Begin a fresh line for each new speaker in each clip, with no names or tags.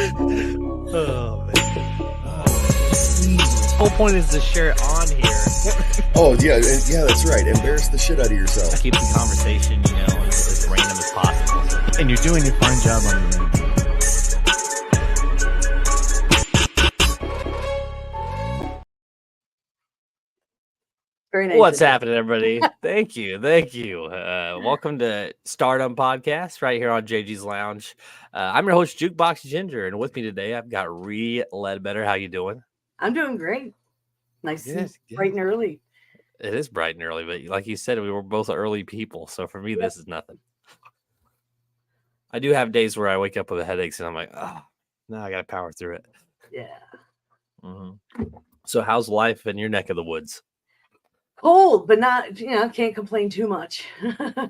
Oh man. The whole point is to share it on here.
Oh yeah, that's right. Embarrass the shit out of yourself.
Keep the conversation, as random as possible.
And you're doing a fine job on your end.
Very nice.
What's happening, everybody? Thank you. Welcome to Stardom Podcast right here on JG's Lounge. I'm your host, Jukebox Ginger, and with me today I've got Ree Ledbetter. How you doing?
I'm doing great. Nice and bright and early.
It is bright and early, but like you said, we were both early people, so for me, This is nothing. I do have days where I wake up with headaches, and I'm like, oh, no, I got to power through it.
Yeah.
Mm-hmm. So how's life in your neck of the woods?
Cold, but not, can't complain too much.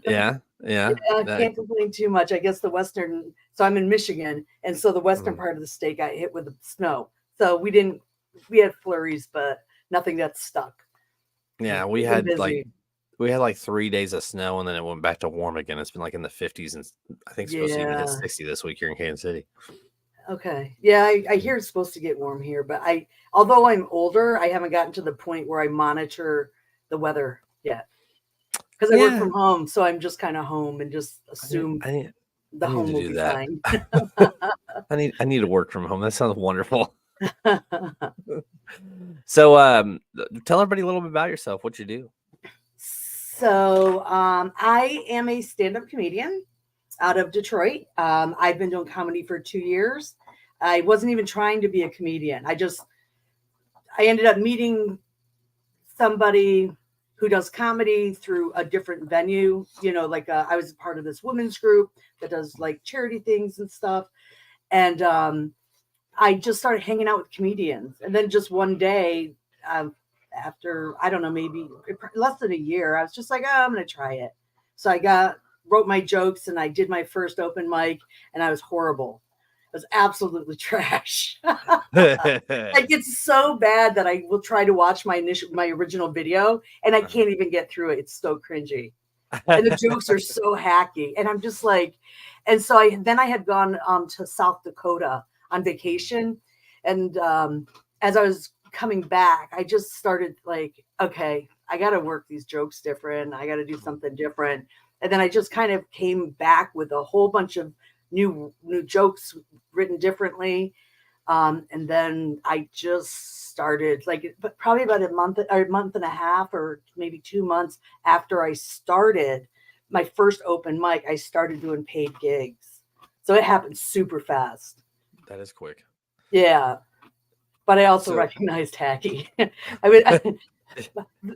Yeah.
Can't complain too much. I guess so I'm in Michigan, and so the western part of the state got hit with the snow. So we had flurries, but nothing that stuck.
Yeah, we had like 3 days of snow, and then it went back to warm again. It's been like in the 50s, and I think it's supposed to even hit 60 this week here in Kansas City.
Okay. Yeah, I hear it's supposed to get warm here, but although I'm older, I haven't gotten to the point where I monitor the weather yet, because I work from home, so I'm just kind of home and just assume the home will be fine.
I need to work from home. That sounds wonderful. So tell everybody a little bit about yourself, what you do.
So I am a stand-up comedian out of Detroit. I've been doing comedy for 2 years. I wasn't even trying to be a comedian. I ended up meeting somebody who does comedy through a different venue. I was a part of this women's group that does like charity things and stuff. And I just started hanging out with comedians. And then just one day, after, I don't know, maybe less than a year, I was just like, I'm going to try it. So I wrote my jokes, and I did my first open mic, and I was horrible. It was absolutely trash. Like, it's so bad that I will try to watch my original video, and I can't even get through it. It's so cringy. And the jokes are so hacky. And I'm just like, and so I had gone to South Dakota on vacation. And as I was coming back, I just started like, okay, I got to work these jokes different. I got to do something different. And then I just kind of came back with a whole bunch of new jokes written differently. And then I just started but probably about a month and a half, or maybe 2 months after I started my first open mic, I started doing paid gigs. So it happened super fast.
That is quick.
Yeah. But I also recognized hacky.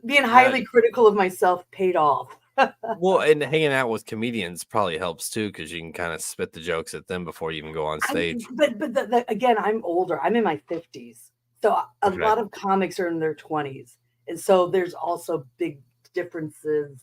Being highly critical of myself paid off.
Well, and hanging out with comedians probably helps too, because you can kind of spit the jokes at them before you even go on stage.
But again, I'm older. I'm in my 50s. So a lot of comics are in their 20s. And so there's also big differences.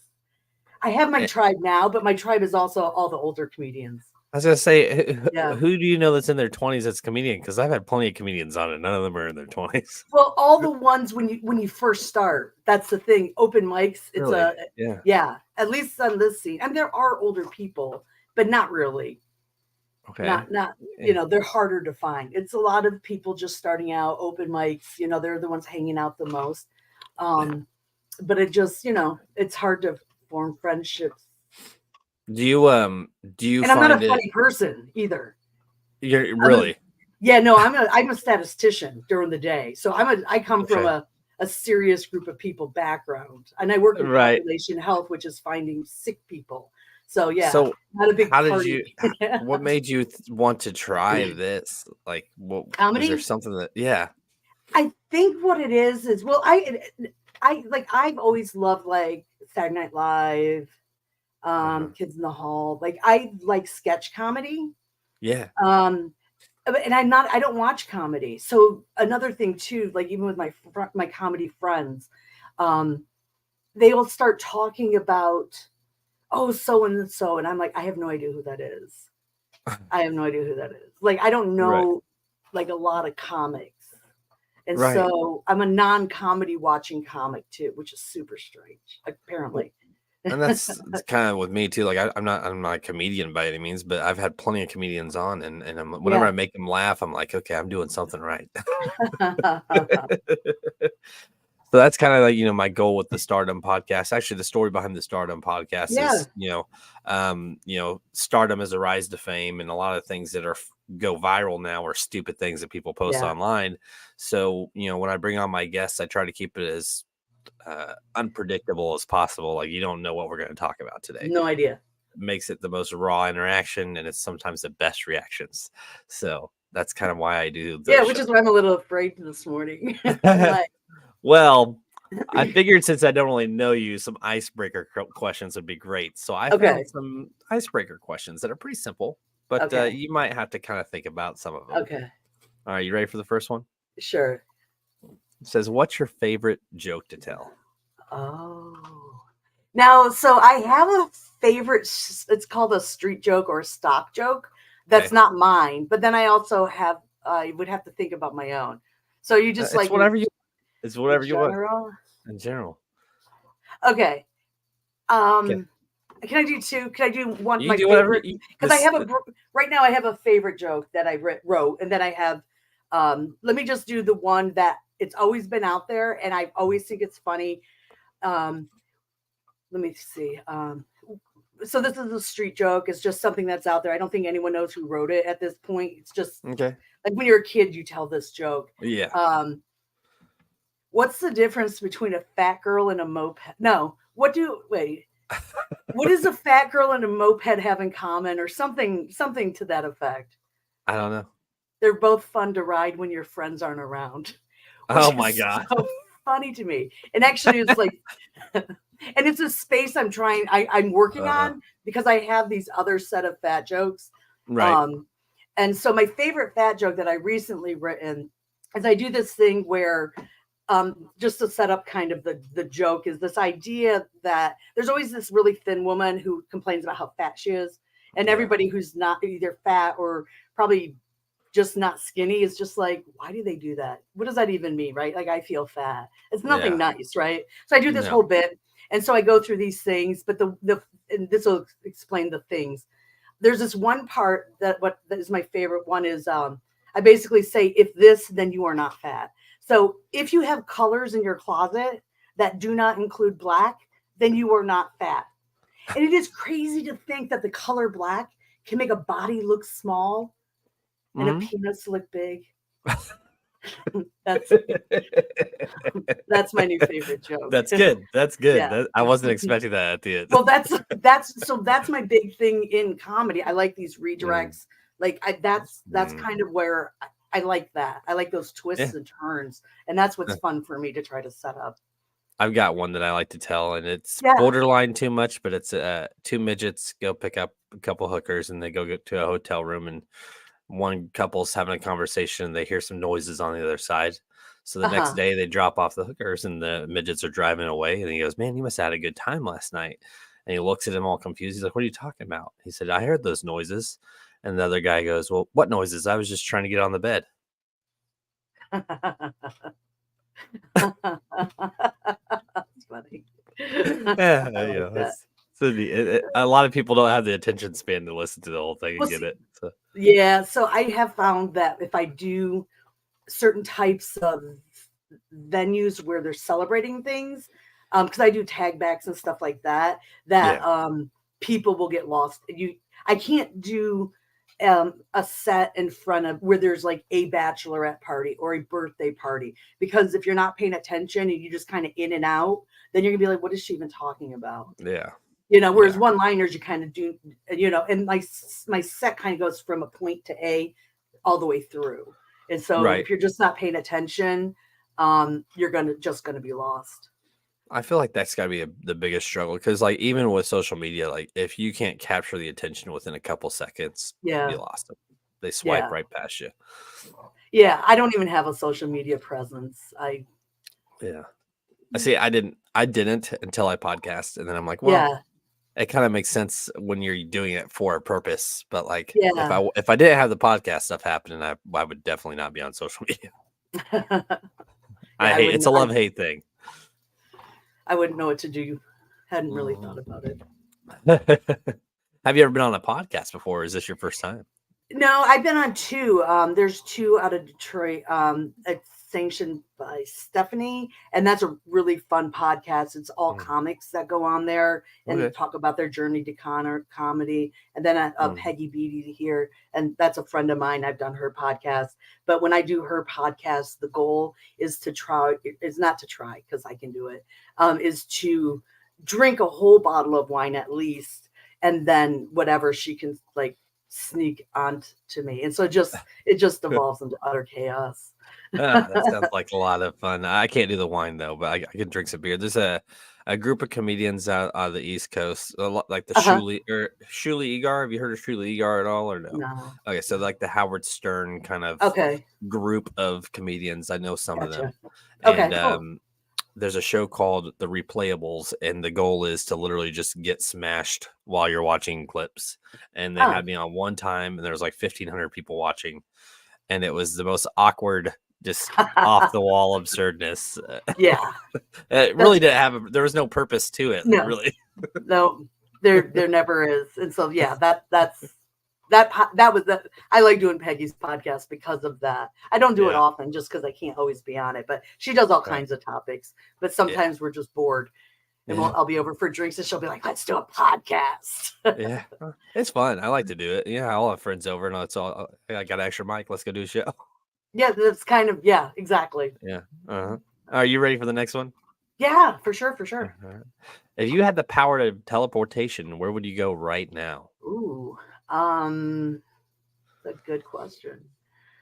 I have my tribe now, but my tribe is also all the older comedians.
I was going to say, who do you know that's in their 20s that's comedian? Because I've had plenty of comedians on it. None of them are in their 20s.
Well, all the ones when you first start, that's the thing. Open mics, it's
really?
At least on this scene. And there are older people, but not really.
Okay.
Not they're harder to find. It's a lot of people just starting out, open mics, they're the ones hanging out the most. But it just, it's hard to form friendships.
Do you
and I'm not a funny person either.
You're really?
I'm a statistician during the day. So I come from a serious group of people background, and I work in population health, which is finding sick people. So not a big party.
What made you want to try this? Like, what
comedy?
Is there something that
I think what it is I've always loved like Saturday Night Live, Kids in the Hall. Like, I like sketch comedy.
Yeah.
And I don't watch comedy. So another thing too, like even with my comedy friends, they will start talking about, so and so. And I'm like, I have no idea who that is. Like, I don't know like a lot of comics. And so I'm a non-comedy watching comic too, which is super strange, apparently.
And that's kind of with me too. Like I'm not a comedian by any means, but I've had plenty of comedians on, and whenever
Yeah.
I make them laugh, I'm like, okay, I'm doing something right. So that's kind of like, my goal with the Stardom podcast. Actually, the story behind the Stardom podcast
Yeah.
is, stardom is a rise to fame, and a lot of things that go viral now are stupid things that people post
Yeah.
online. So, when I bring on my guests, I try to keep it as unpredictable as possible. Like, you don't know what we're going to talk about today.
No idea.
It makes it the most raw interaction, and it's sometimes the best reactions. So that's kind of why I do those
Yeah, which is why I'm a little afraid this morning. I'm like,
Well, I figured since I don't really know you, some icebreaker questions would be great. So I
Okay.
found some icebreaker questions that are pretty simple, but
Okay.
you might have to kind of think about some of them.
Okay.
All right, you ready for the first one?
Sure.
It says, what's your favorite joke to tell?
Oh. Now, so I have a favorite, it's called a street joke or a stock joke. That's
Okay.
not mine, but then I also have, I would have to think about my own. So you just
It's whatever you want. In general.
Okay. Can I do two? Can I do one?
You
My
do
favorite,
whatever
because I have right now. I have a favorite joke that I wrote, and then I have. Let me just do the one that it's always been out there, and I always think it's funny. Let me see. So this is a street joke. It's just something that's out there. I don't think anyone knows who wrote it at this point. It's just
okay.
Like when you're a kid, you tell this joke.
Yeah.
What's the difference between a fat girl and a moped? No. What does a fat girl and a moped have in common, or something to that effect?
I don't know.
They're both fun to ride when your friends aren't around.
Oh my God.
So funny to me. And actually it's like, and it's a space I'm working on, because I have these other set of fat jokes.
Right.
And so my favorite fat joke that I recently written is I do this thing where, just to set up kind of the joke, is this idea that there's always this really thin woman who complains about how fat she is. And everybody who's not either fat or probably just not skinny is just like, why do they do that? What does that even mean? Right? Like, I feel fat. It's nothing nice. Right. So I do this whole bit. And so I go through these things, but and this will explain the things. There's this one part that is my favorite one is, I basically say, if this, then you are not fat. So if you have colors in your closet that do not include black, then you are not fat. And it is crazy to think that the color black can make a body look small and a penis look big. That's my new favorite joke.
That's good. That's good.
Yeah.
I wasn't expecting that at the end.
Well, that's my big thing in comedy. I like these redirects. That's kind of where I like that. I like those twists and turns, and that's what's fun for me to try to set up.
I've got one that I like to tell, and it's borderline too much, but it's two midgets go pick up a couple hookers, and they go to a hotel room, and one couple's having a conversation, and they hear some noises on the other side. So the next day they drop off the hookers, and the midgets are driving away, and he goes, "Man, you must have had a good time last night." And he looks at him all confused. He's like, "What are you talking about?" He said, "I heard those noises." And the other guy goes, "Well, what noises? I was just trying to get on the bed."
That's funny.
A lot of people don't have the attention span to listen to the whole thing and get it. So.
Yeah, so I have found that if I do certain types of venues where they're celebrating things, because I do tag backs and stuff like that, people will get lost. I can't do a set in front of where there's like a bachelorette party or a birthday party, because if you're not paying attention and you just kind of in and out, then you're gonna be like, what is she even talking about?
Yeah.
Whereas one-liners you kind of do, and my set kind of goes from a point to A all the way through. And so if you're just not paying attention, you're just gonna be lost.
I feel like that's got to be the biggest struggle, because like even with social media, like if you can't capture the attention within a couple seconds, you lost them. They swipe right past you.
Yeah, I don't even have a social media presence. I
see. I didn't until I podcast, and then I'm like, well, it kind of makes sense when you're doing it for a purpose. But like, if I didn't have the podcast stuff happening, I would definitely not be on social media. It's a love-hate thing.
I wouldn't know what to do Hadn't really thought about it.
Have you ever been on a podcast before? Or is this your first time?
No, I've been on two. There's two out of Detroit. It's sanctioned by Stephanie, and that's a really fun podcast. It's all comics that go on there and talk about their journey to comedy. And then Peggy Beatty here, and that's a friend of mine. I've done her podcast, but when I do her podcast, the goal is not to try because I can do it. Is to drink a whole bottle of wine at least, and then whatever she can like sneak onto me, and so it just evolves into utter chaos.
That sounds like a lot of fun. I can't do the wine though, but I can drink some beer. There's a group of comedians out of the East Coast, a lot, like the Shuli Egar. Have you heard of Shuli Egar at all, or no?
No.
Okay, so like the Howard Stern kind of group of comedians. I know some of them.
Okay,
and
cool.
There's a show called The Replayables, and the goal is to literally just get smashed while you're watching clips. And they had me on one time, and there was like 1,500 people watching, and it was the most awkward, just off the wall absurdness.
Yeah,
it really didn't have. There was no purpose to it.
No.
Really.
No, there never is. And so yeah, that was that. I like doing Peggy's podcast because of that. I don't do it often just because I can't always be on it, but she does all kinds of topics. But sometimes we're just bored, and I'll be over for drinks, and she'll be like, "Let's do a podcast."
Yeah, it's fun. I like to do it. Yeah, I'll have friends over, and it's all. I got an extra mic. Let's go do a show.
Yeah, that's kind of exactly.
Yeah. Are you ready for the next one?
Yeah, for sure.
If you had the power to teleportation, where would you go right now?
Ooh. That's a good question.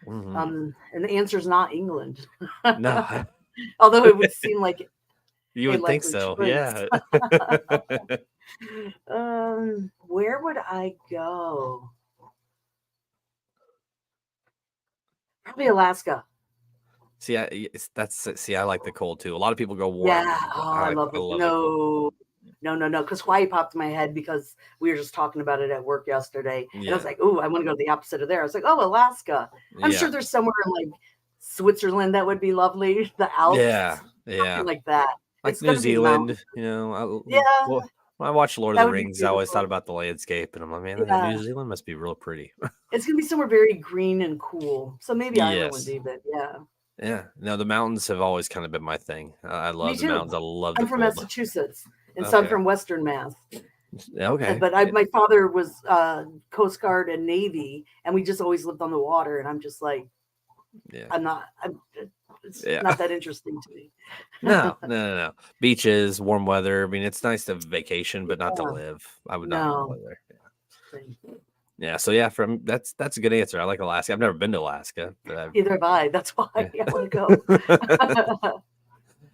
And the answer is not England.
No.
Although it would seem like
you would think so.
choice.
Yeah.
Where would I go? Probably Alaska.
See, I like the cold too. A lot of people go warm.
Yeah, I love it. No, because Hawaii popped in my head because we were just talking about it at work yesterday. And I was like, oh, I want to go to the opposite of there. I was like, oh, Alaska. I'm sure there's somewhere in like Switzerland that would be lovely. The Alps.
Yeah.
Something like that.
Like
it's
New Zealand, Well, when I watched Lord of the Rings, I always thought about the landscape, and I'm like, man, New Zealand must be real pretty.
It's going to be somewhere very green and cool. So maybe Ireland would be, but
Yeah. No, the mountains have always kind of been my thing. I love the mountains. I love the
I'm from
cold.
Massachusetts, and so I'm from Western Mass.
Okay.
But my father was Coast Guard and Navy, and we just always lived on the water, and I'm just like, it's not that interesting to me.
No. Beaches, warm weather. I mean, it's nice to vacation, but not to live. I would not live there. Yeah. So that's a good answer. I like Alaska. I've never been to Alaska.
Either have I. That's why I want to go.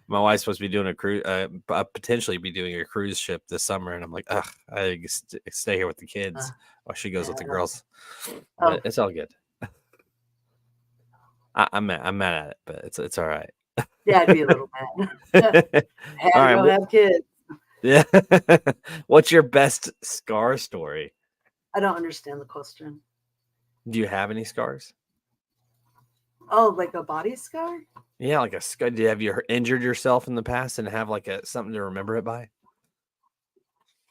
My wife's supposed to be doing a cruise, potentially be doing a cruise ship this summer, and I'm like, I stay here with the kids while she goes with the girls. But it's all good. I'm mad at it, but it's all right.
Yeah, I'd be a little mad. Have kids.
Yeah. What's your best scar story?
I don't understand the question.
Do you have any scars?
Oh, like a body scar?
Yeah, like a scar. Have you injured yourself in the past and have like something to remember it by?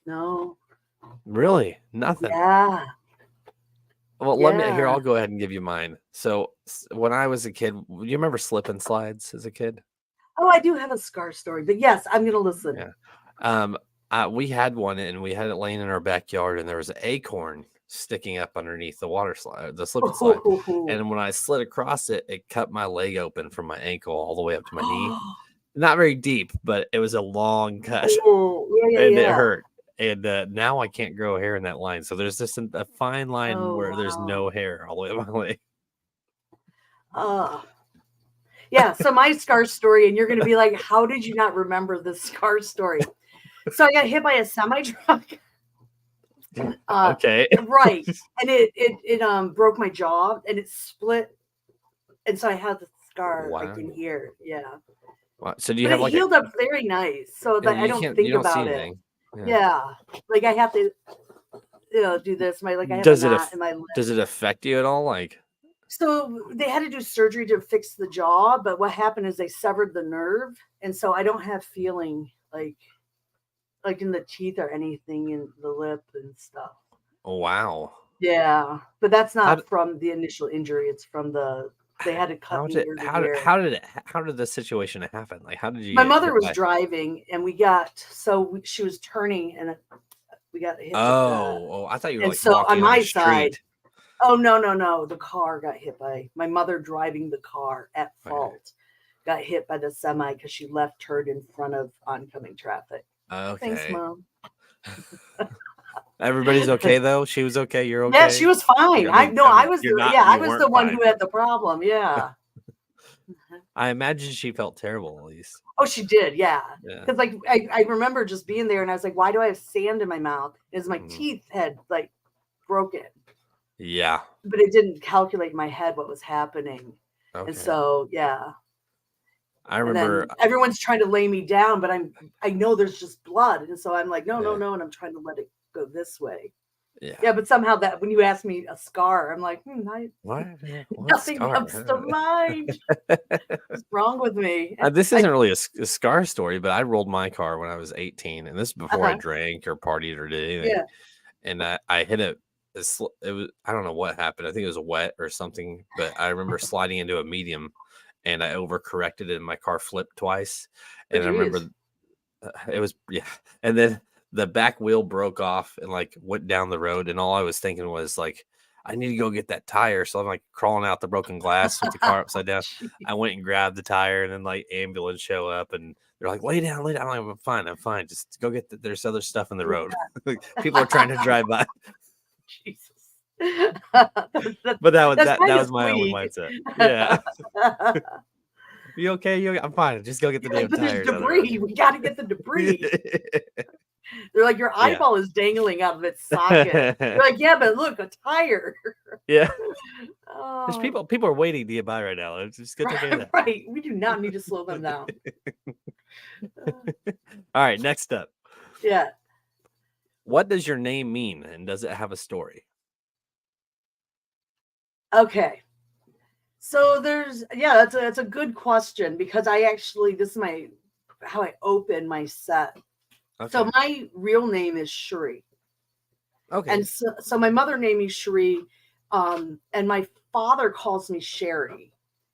No.
Really? Nothing?
Yeah.
Well, let me here. I'll go ahead and give you mine. So when I was a kid, do you remember slip and slides as a kid?
Oh, I do have a scar story, but yes, I'm gonna listen.
Yeah. We had one, and we had it laying in our backyard, and there was an acorn sticking up underneath the water slide, the slip and slide. And when I slid across it, it cut my leg open from my ankle all the way up to my knee. Not very deep, but it was a long cut, and it hurt. And now I can't grow hair in that line. So there's just a fine line where there's no hair all the way up my leg.
Yeah. So my scar story, and you're going to be like, how did you not remember this scar story? So I got hit by a semi-truck.
Okay.
Right. And it broke my jaw, and it split. And so I had the scar like in here. Yeah.
Wow. So do you have like
healed up very nice. So that I don't think about it. Yeah. Like I have to, do this. I have a knot in my leg.
Does it affect you at all? Like,
so they had to do surgery to fix the jaw, but what happened is they severed the nerve, and so I don't have feeling like like in the teeth or anything in the lip and stuff.
Oh, wow.
Yeah, but that's
How,
not from the initial injury. It's from they had to cut me ear to ear.
how did the situation happen? Like, how did you
My
get
mother
hit
was
by?
driving, and she was turning, and we got hit.
Oh, I thought you were
And
like
so on
walking on
my
the
side,
street.
oh no, the car got hit by my mother driving the car at fault. Got hit by the semi because she left turned in front of oncoming traffic. Thanks,
Okay.
Mom.
Everybody's okay though. She was okay. You're okay.
Yeah, she was fine.
I mean,
I was
you're not.
I
You
was the
weren't
one
fine.
who had the problem. Yeah.
I imagine she felt terrible at least.
Oh, she did. Yeah.
Yeah.
Because like I remember just being there, and I was like, why do I have sand in my mouth? Is my teeth had like broken.
Yeah.
But it didn't calculate in my head what was happening.
Okay.
And so, yeah.
I remember
and then everyone's trying to lay me down, but I know there's just blood. And so I'm like, no. And I'm trying to let it go this way. Yeah. But somehow that when you ask me a scar, I'm like, nothing comes to mind. What's wrong with me?
This isn't really a scar story, but I rolled my car when I was 18, and this is before I drank or partied or did anything.
Yeah.
And I hit it was, I don't know what happened. I think it was wet or something, but I remember sliding into a medium and I overcorrected it and my car flipped twice. And I remember it was, and then the back wheel broke off and like went down the road. And all I was thinking was like, I need to go get that tire. So I'm like crawling out the broken glass with the car upside down. I went and grabbed the tire, and then like ambulance show up and they're like, lay down. I'm like, I'm fine. Just go get there's other stuff in the road. People are trying to drive by.
Jesus.
But that was my only mindset. Yeah. You okay? I'm fine. Just go get the damn tires.
Debris. We got to get the debris. They're like, your eyeball is dangling out of its socket. You're like, yeah, but look, a tire.
Yeah. There's people are waiting to get by right now. It's just good to hear that.
Right. We do not need to slow them down.
All right, next up.
Yeah.
What does your name mean, and does it have a story?
Okay. So that's a good question, because this is how I open my set. Okay. So my real name is Sheree. Okay. And so my mother named me Sheree, and my father calls me Sherry.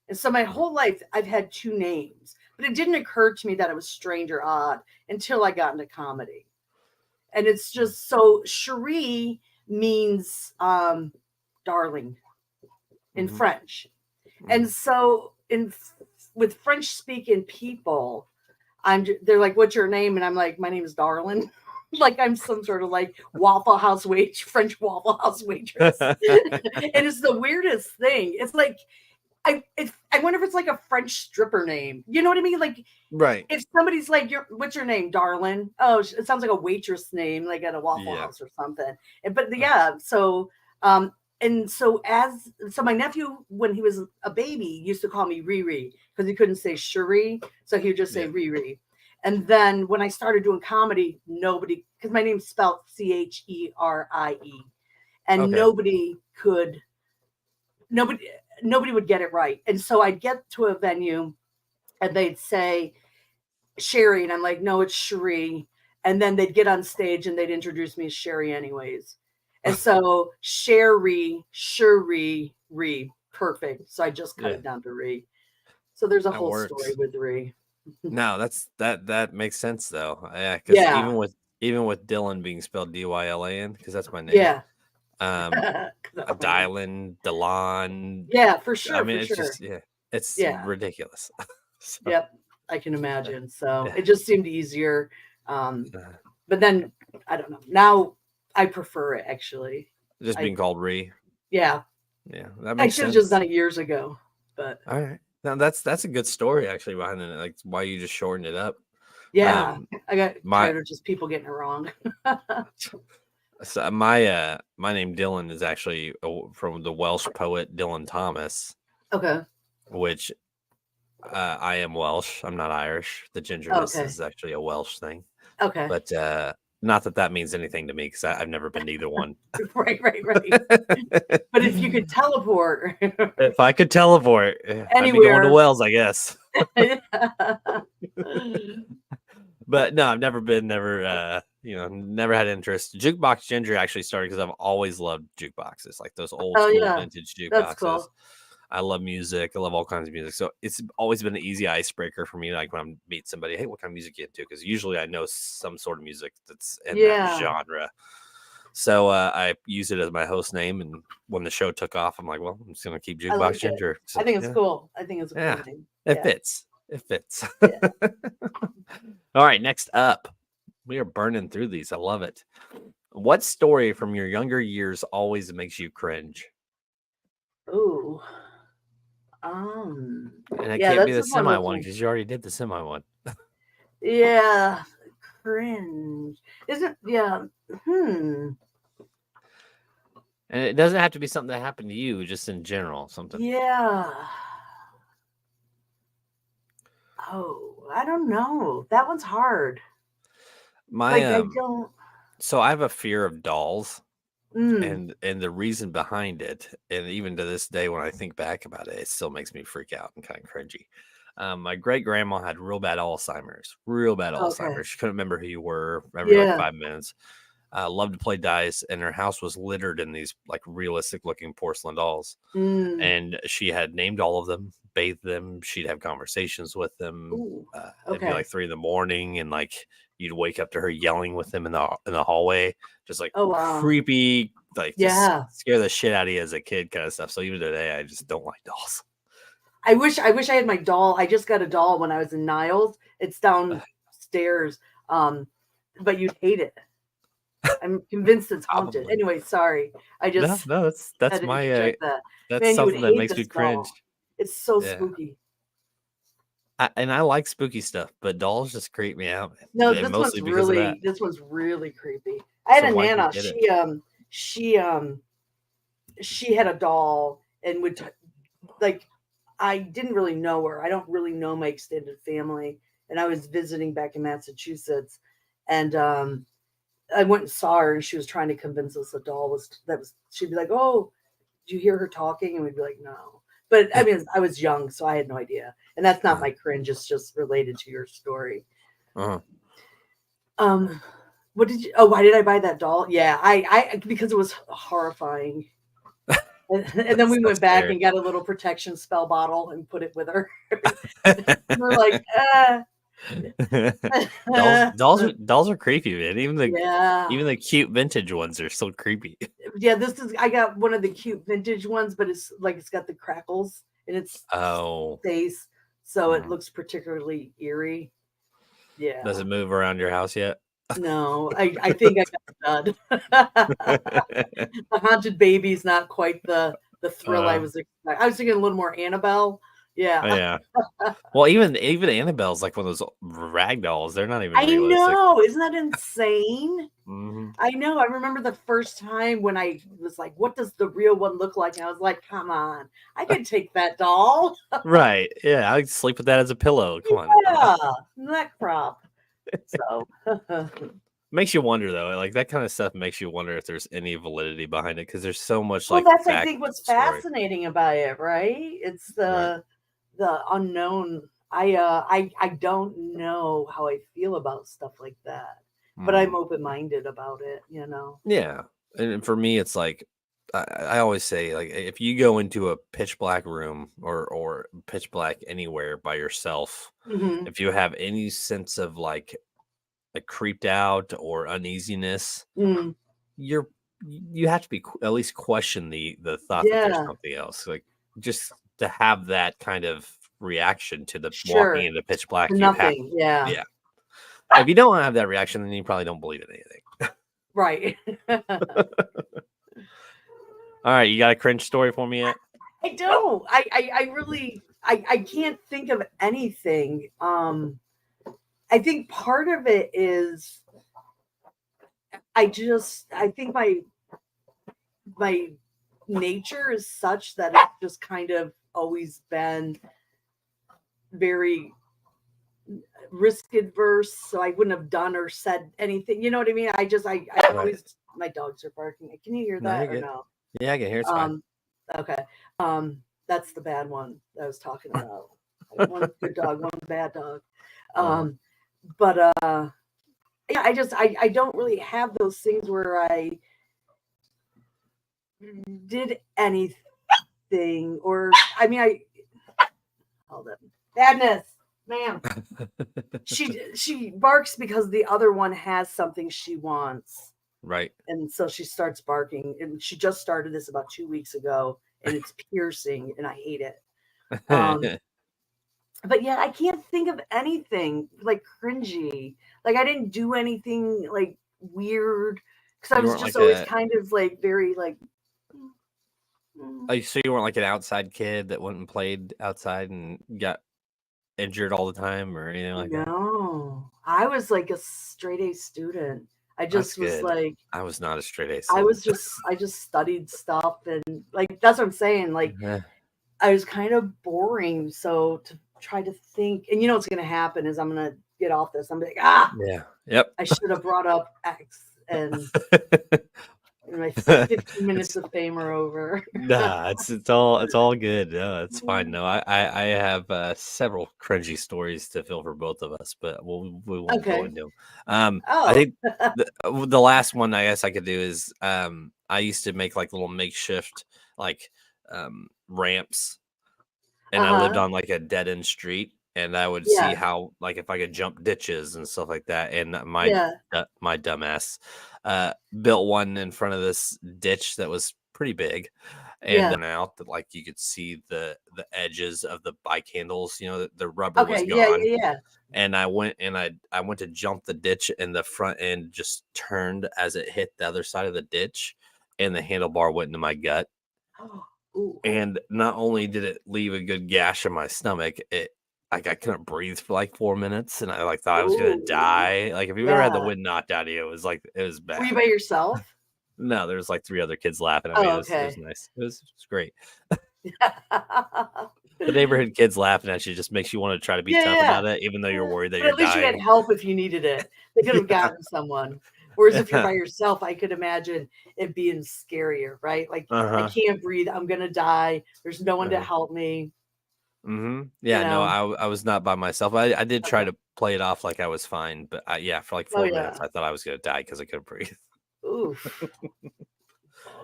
And so my whole life I've had two names, but it didn't occur to me that it was strange or odd until I got into comedy. And it's just so Sheree means darling in French. And so with French speaking people, they're like, what's your name? And I'm like, my name is Darlin. Like I'm some sort of like French Waffle House waitress. And it's the weirdest thing. It's like, I wonder if it's like a French stripper name. You know what I mean? Like,
right.
If somebody's like, what's your name, Darlin? Oh, it sounds like a waitress name, like at a Waffle House or something. But yeah, so and so my nephew, when he was a baby, used to call me Riri because he couldn't say Cherie, so he would just say Riri. And then when I started doing comedy, nobody, because my name's spelled Cherie, and nobody would get it right. And so I'd get to a venue and they'd say Sherry, and I'm like, no, it's Cherie. And then they'd get on stage and they'd introduce me as Sherry anyways. And so Sherry, Ree, perfect. So I just cut it down to Ree. So there's a whole story with Ree.
No, that makes sense though. Yeah, because even with Dylan being spelled Dylan, because that's my name. Yeah. Dylan, Delon.
Yeah, for sure.
I mean, it's ridiculous.
So. Yep, I can imagine. So it just seemed easier. But then I don't know. Now I prefer it actually.
Just being called Ree.
Yeah.
Yeah, that makes sense.
I should have just done it years ago. But
all right. Now that's a good story actually behind it, like why you just shortened it up.
Yeah, I got tired of just people getting it wrong.
So my name Dylan is actually from the Welsh poet Dylan Thomas.
Okay.
Which I am Welsh. I'm not Irish. The gingerness is actually a Welsh thing.
Okay.
But not that means anything to me because I've never been to either one.
Right. But if you could teleport.
If I could teleport, anywhere. I'd be going to Wales, I guess. But no, I've never never had interest. Jukebox Ginger actually started because I've always loved jukeboxes, like those old
Oh
school
yeah,
vintage
that's
jukeboxes.
cool.
I love music. I love all kinds of music. So it's always been an easy icebreaker for me. Like when I meet somebody, hey, what kind of music you into? Because usually I know some sort of music that's in that
Yeah.
genre. So I use it as my host name. And when the show took off, I'm like, well, I'm just going to keep
I
Jukebox
like it.
Ginger. So,
I think it's
yeah.
cool. I think it's a cool
Yeah.
name.
It
Yeah.
fits. It fits.
Yeah.
All right. Next up, we are burning through these. I love it. What story from your younger years always makes you cringe?
Ooh.
And it
Yeah,
can't be
that's
the
just one
semi
of those
one
ones.
because you already did the semi one.
Yeah. Cringe. Isn't yeah.
And it doesn't have to be something that happened to you, just in general, something.
Yeah. Oh, I don't know. That one's hard.
My
I don't.
So I have a fear of dolls,
Mm,
and the reason behind it, and even to this day when I think back about it, it still makes me freak out and kind of cringy. My great grandma had real bad Alzheimer's, real bad
okay.
Alzheimer's. She couldn't remember who you were every like
Yeah.
5 minutes. Loved to play dice, and her house was littered in these like realistic looking porcelain dolls.
Mm.
And she had named all of them, bathed them. She'd have conversations with them.
Ooh.
It'd be
Okay.
like 3 a.m, and like you'd wake up to her yelling with them in the hallway, just like
Oh wow.
creepy, like just
Yeah.
scare the shit out of you as a kid kind of stuff. So even today, I just don't like dolls.
I wish I had my doll. I just got a doll when I was in Niles. It's downstairs. But you'd hate it. I'm convinced it's haunted.
Probably.
Anyway, sorry. I just
No,
had
that's
to
my
interject that.
that's
Man, you would
something that
hate
makes me
this
cringe.
doll. It's so
Yeah.
spooky.
And I like spooky stuff, but dolls just creep me out, man.
No,
And mostly because of that.
this one's really creepy. I had
So
a
why'd you
nana.
get it?
She had a doll and would like I didn't really know her. I don't really know my extended family, and I was visiting back in Massachusetts, and I went and saw her, and she was trying to convince us the doll was. She'd be like, "Oh, did you hear her talking?" And we'd be like, "No." But I mean, I was young, so I had no idea, and that's not my cringe. It's just related to your story.
Uh-huh.
What did you? Oh, why did I buy that doll? Yeah, I because it was horrifying. And then we went back and got a little protection spell bottle and put it with her. We're like,
dolls are creepy, man. Even
yeah,
the cute vintage ones are still creepy.
yeah. I got one of the cute vintage ones, but it's like it's got the crackles in its face, so it looks particularly eerie. Yeah.
Does it move around your house yet?
No, I think I got done. The haunted baby's not quite the thrill I was expecting. I was thinking a little more Annabelle. Yeah.
Yeah. Well, even Annabelle's like one of those rag dolls. They're not even
I
realistic.
know. Isn't that insane?
Mm-hmm.
I know. I remember the first time when I was like, what does the real one look like? And I was like, come on, I could take that doll.
Right. Yeah. I sleep with that as a pillow. Come on.
Yeah. Neck prop. So
makes you wonder though, like that kind of stuff makes you wonder if there's any validity behind it because there's so much
well,
like
that's I think what's fascinating about it, right? It's the unknown. I don't know how I feel about stuff like that, but I'm open-minded about it, you know.
Yeah, and for me, it's like I always say, like if you go into a pitch black room or pitch black anywhere by yourself, if you have any sense of like creeped out or uneasiness, you have to be at least question the thought that there's something else, like just to have that kind of reaction to the walking into pitch black.
Nothing.
Yeah. If you don't have that reaction, then you probably don't believe in anything.
Right.
All right, you got a cringe story for me yet?
I don't. I really I can't think of anything. I think part of it is I think my nature is such that it's just kind of always been very risk adverse, so I wouldn't have done or said anything. You know what I mean? I always my dogs are barking. Can you hear that or no?
Yeah, I can hear it's fine.
Okay. That's the bad one that I was talking about. One good dog, one bad dog. but yeah, I don't really have those things where I did anything, or I mean, hold up, badness, ma'am. She barks because the other one has something she wants,
Right.
and so she starts barking. And she just started this about 2 weeks ago, and it's piercing, and I hate it. But yeah, I can't think of anything like cringy. Like I didn't do anything like weird because I
You
was
weren't
just
like
always
a
kind of like very like.
so you weren't like an outside kid that went and played outside and got injured all the time or anything like that?
No, I was like a straight A student. I
That's
just was
good.
like,
I was not a straight A
I
student.
was just, I just studied stuff, and like that's what I'm saying. Like
Yeah.
I was kind of boring, so to try to think, and you know what's gonna happen is I'm gonna get off this. I'm like,
Yeah. Yep.
I should have brought up X, and my 15 minutes
It's
of fame are over.
nah, it's all good. No, it's fine. No, I have several cringy stories to fill for both of us, but we won't go
Okay.
into them. I
Oh,
think the last one I guess I could do is I used to make like little makeshift like ramps, and I lived
uh-huh.
on like a dead end street, and I would see
Yeah,
how like if I could jump ditches and stuff like that. And
yeah,
my dumbass built one in front of this ditch that was pretty big, and
yeah.
then out that like you could see the edges of the bike handles. You know, the rubber was
Okay, yeah,
gone,
yeah, yeah.
and I went to jump the ditch, and the front end just turned as it hit the other side of the ditch, and the handlebar went into my gut.
Ooh,
And not only did it leave a good gash in my stomach, it like I couldn't breathe for like 4 minutes, and I like thought I was gonna
ooh,
die. Like if you've ever had the
yeah.
wind knocked out of you, it was like it was
Were you
bad.
by yourself?
No, there was like 3 other kids laughing at me.
Oh,
It was
okay.
nice. It was great. The neighborhood kids laughing at you just makes you want to try to be
Yeah,
tough
yeah,
about it, even though you're
yeah.
worried that
But
you're
at least you had
dying.
help if you needed it. They could have
Yeah,
gotten someone. Whereas if you're
yeah.
by yourself, I could imagine it being scarier, right? Like I
Uh-huh.
can't breathe. I'm gonna die. There's no one to
Uh-huh.
help me. You
Yeah, no,
know.
I was not by myself. I did try
Okay.
to play it off like I was fine, but yeah, for like
Oh
4 minutes,
yeah.
I thought I was gonna die because I couldn't breathe.
Oof.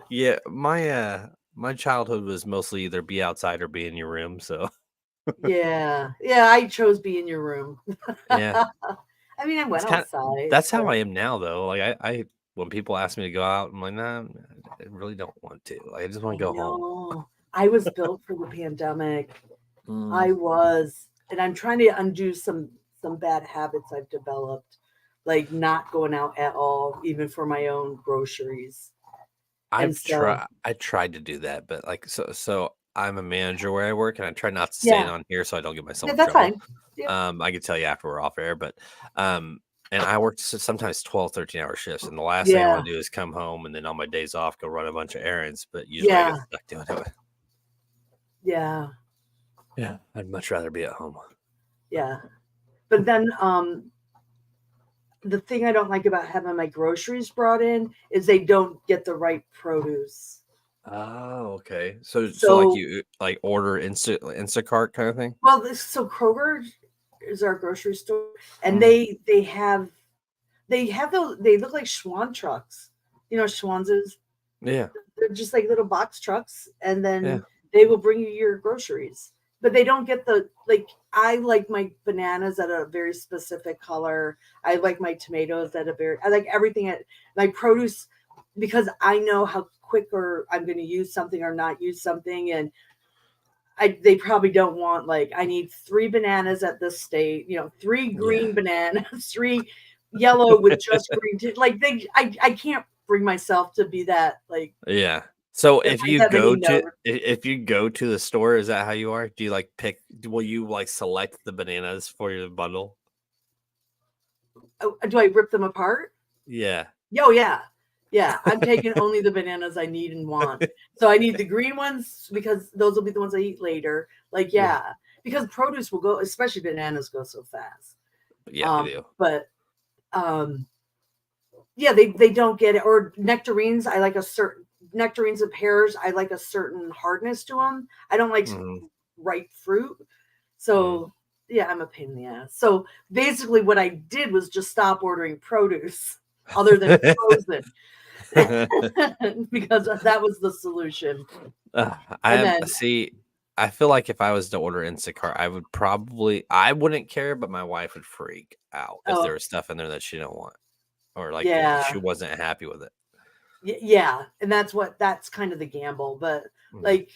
Yeah, my childhood was mostly either be outside or be in your room, so
Yeah. Yeah. I chose be in your room.
yeah.
I mean, I
It's
went
kind
outside,
that's how
but
I am now though. Like I when people ask me to go out, I'm like, "Nah, I really don't want to. Like, I just want
I
to go home."
know I was built for the pandemic.
Mm.
I was, and I'm trying to undo some bad habits I've developed, like not going out at all, even for my own groceries. And so,
I tried to do that, but like so I'm a manager where I work, and I try not to say it
yeah,
on here so I don't get myself
yeah,
in
that's
trouble.
fine. Yep.
I can tell you after we're off air, but and I worked sometimes 12, 13-hour shifts, and the last thing I
Yeah,
want to do is come home and then on my days off go run a bunch of errands, but usually I get
yeah,
stuck doing it.
yeah,
Yeah, I'd much rather be at home.
yeah. But then, the thing I don't like about having my groceries brought in is they don't get the right produce.
Oh, okay. So like
So,
you like order Instacart kind of thing?
well, so Kroger is our grocery store, and
Mm.
they have those. They look like Schwann trucks. You know, what Schwann's is.
Yeah.
They're just like little box trucks, and
Yeah.
then they will bring you your groceries. But they don't get the like. I like my bananas at a very specific color. I like my tomatoes at a very. I like everything at my produce because I know how quick or I'm going to use something or not use something, and they probably don't want like I need 3 bananas at this state. You know, 3 green
Yeah.
bananas, 3 yellow with just green. Like I can't bring myself to be that like
Yeah. So
if I have any note.
if you go to the store, is that how you are? Do you like will you like select the bananas for your bundle?
Oh, do I rip them apart?
Yeah.
Oh yeah. Yeah. I'm taking only the bananas I need and want. So I need the green ones because those will be the ones I eat later. Like,
Yeah.
yeah. Because produce will go, especially bananas go so fast.
Yeah, they do.
But yeah, they don't get it. Or nectarines, I like a certain nectarines and pears, I like a certain hardness to them. I don't like
Mhm.
ripe fruit.
Mhm.
So I'm a pain in the ass. So basically, what I did was just stop ordering produce other than frozen because that was the solution.
I feel like if I was to order Instacart, I wouldn't care, but my wife would freak out if there was stuff in there that she don't want, or like she wasn't happy with it.
Yeah, and that's kind of the gamble. But like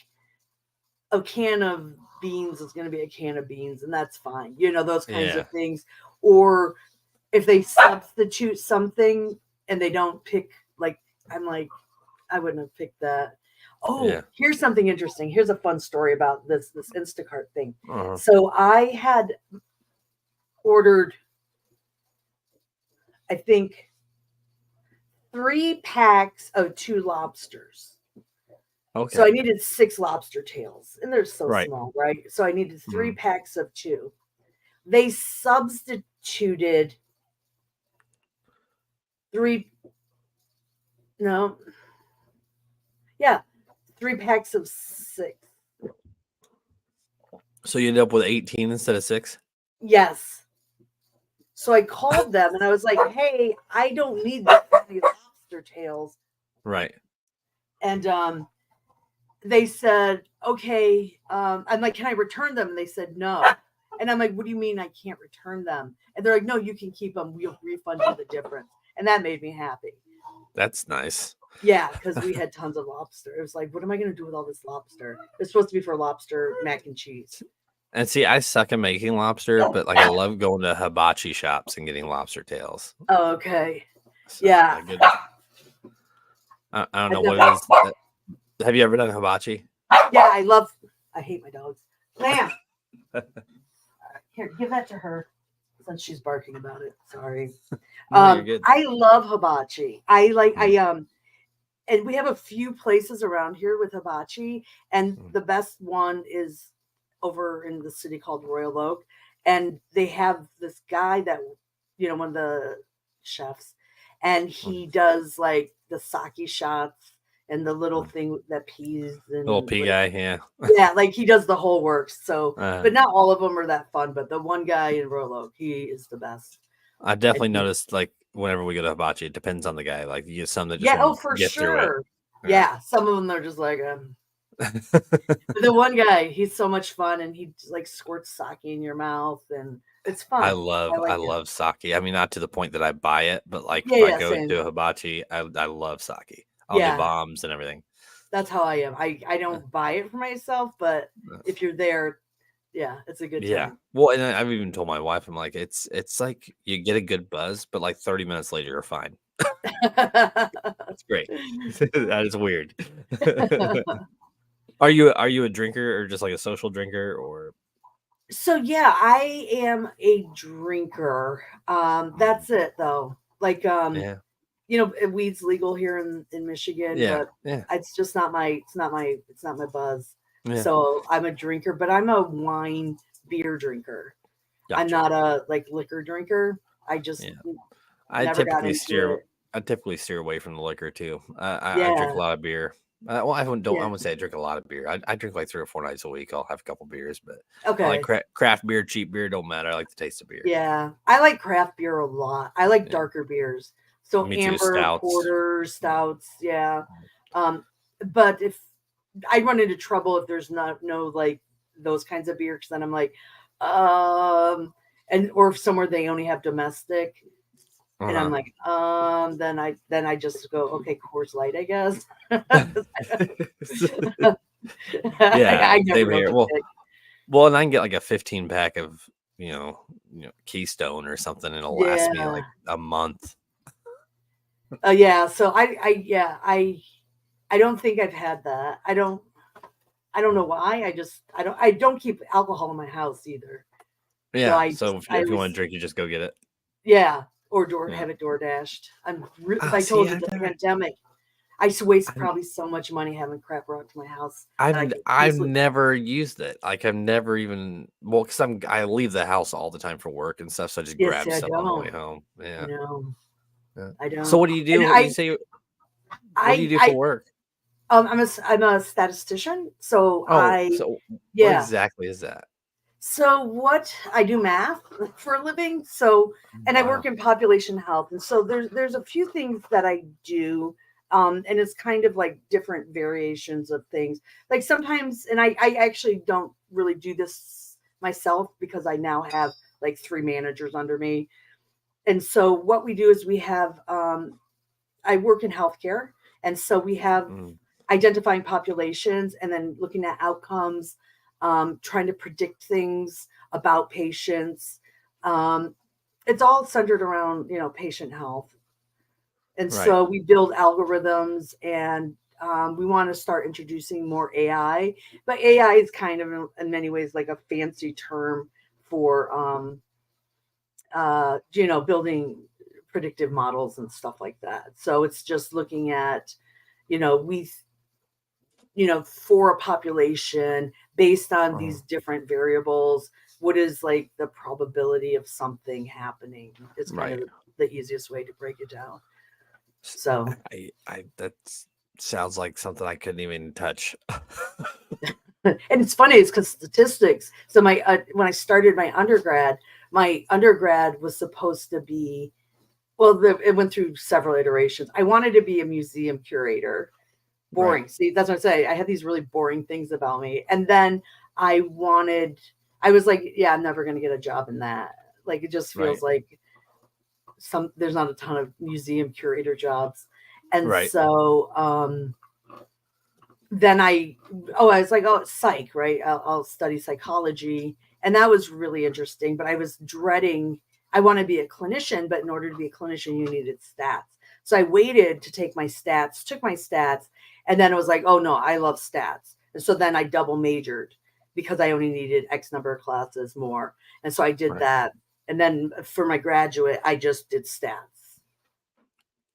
a can of beans is going to be a can of beans, and that's fine. Those kinds of things. Or if they substitute something and they don't pick, like, I'm like, I wouldn't have picked that. Oh, here's something interesting. Here's a fun story about this Instacart thing. So I had ordered, I think, 3 packs of 2 lobsters. Okay. So I needed 6 lobster tails, and they're so small, right? So I needed 3 packs of 2. They substituted 3 packs of 6.
So you ended up with 18 instead of 6?
Yes. So I called them and I was like, hey, I don't need that many lobster tails.
Right.
And they said, okay. I'm like, can I return them? And they said, no. And I'm like, what do you mean I can't return them? And they're like, no, you can keep them. We'll refund you the difference. And that made me happy.
That's nice.
Yeah, because we had tons of lobster. It was like, what am I going to do with all this lobster? It's supposed to be for lobster mac and cheese.
And see, I suck at making lobster, but like I love going to hibachi shops and getting lobster tails.
Oh, okay. So, yeah.
I don't know what it is. Have you ever done hibachi?
Yeah, I hate my dogs. Lamb. Here, give that to her since she's barking about it. Sorry.
You're good.
I love hibachi. And we have a few places around here with hibachi, and the best one is over in the city called Royal Oak, and they have this guy that, one of the chefs, and he does like the sake shots and the little thing that peas and
little pea guy, yeah.
Yeah, like he does the whole works. So, but not all of them are that fun. But the one guy in Royal Oak, he is the best.
I definitely noticed, like, whenever we go to hibachi, it depends on the guy. Like, you get some that just
for
get
sure.
through it.
Yeah, some of them they're just like, the one guy, he's so much fun, and he like squirts sake in your mouth, and it's fun.
I love sake. I mean, not to the point that I buy it, but like if I go to a hibachi, I love sake. All the bombs and everything.
That's how I am. I don't buy it for myself, but if you're there, it's a good time. Yeah.
Well, and I've even told my wife, I'm like, it's like you get a good buzz, but like 30 minutes later, you're fine. That's great. That is weird. Are you a drinker or just like a social drinker or?
So yeah, I am a drinker. That's it though. Like weed's legal here in Michigan, but it's just not my buzz. Yeah. So I'm a drinker, but I'm a wine beer drinker. Gotcha. I'm not a like liquor drinker. I just
I typically steer away from the liquor too. I drink a lot of beer. I wouldn't say I drink a lot of beer. I drink like 3 or 4 nights a week. I'll have a couple beers, but I like craft beer, cheap beer, don't matter. I like the taste of beer.
Yeah, I like craft beer a lot. I like darker beers. So amber, porters, stouts, but if I run into trouble if there's no like those kinds of beer, because then I'm like, or if somewhere they only have domestic, and I'm like, then I just go, okay, Coors Light, I guess.
I never here. Well, and I can get like a 15 pack of Keystone or something, and it'll last me like a month.
So I don't think I've had that. I don't know why. I don't keep alcohol in my house either.
Yeah. So if you want to drink, you just go get it.
Yeah. Or have it door dashed. I told you the pandemic, I used to waste probably so much money having crap brought to my house.
I've never used it. Like I've never even because I leave the house all the time for work and stuff, so I just grab stuff on the way home. Yeah.
I don't.
So what do you do? What do you do for work?
I'm a statistician. So
what exactly is that?
So what I do math for a living. So, and I work
Wow.
in population health. And so there's a few things that I do. And it's kind of like different variations of things. Like sometimes, and I actually don't really do this myself because I now have like 3 managers under me. And so what we do is we have, I work in healthcare. And so we have
Mm,
identifying populations and then looking at outcomes, trying to predict things about patients. Um, it's all centered around, patient health. And
right.
so we build algorithms and we want to start introducing more AI. But AI is kind of, in many ways, like a fancy term for, building predictive models and stuff like that. So it's just looking at, we for a population based on
Uh,
these different variables, what is like the probability of something happening is kind of
right.
the easiest way to break it down.
S-
So,
I that sounds like something I couldn't even touch.
and it's funny, it's because statistics. So my when I started my undergrad was supposed to be, well, it went through several iterations. I wanted to be a museum curator.
Right.
Boring. See, that's what I say. I had these really boring things about me. And then I was like, yeah, I'm never going to get a job in that. Like, it just feels
Right.
like there's not a ton of museum curator jobs. And
Right.
so, then I was like, oh, it's psych, right? I'll study psychology. And that was really interesting. But I was dreading, I want to be a clinician, but in order to be a clinician, you needed stats. So I waited to take my stats, took my stats, and then it was like, oh no, I love stats. And so then I double majored because I only needed X number of classes more. And so I did
Right.
that. And then for my graduate, I just did stats.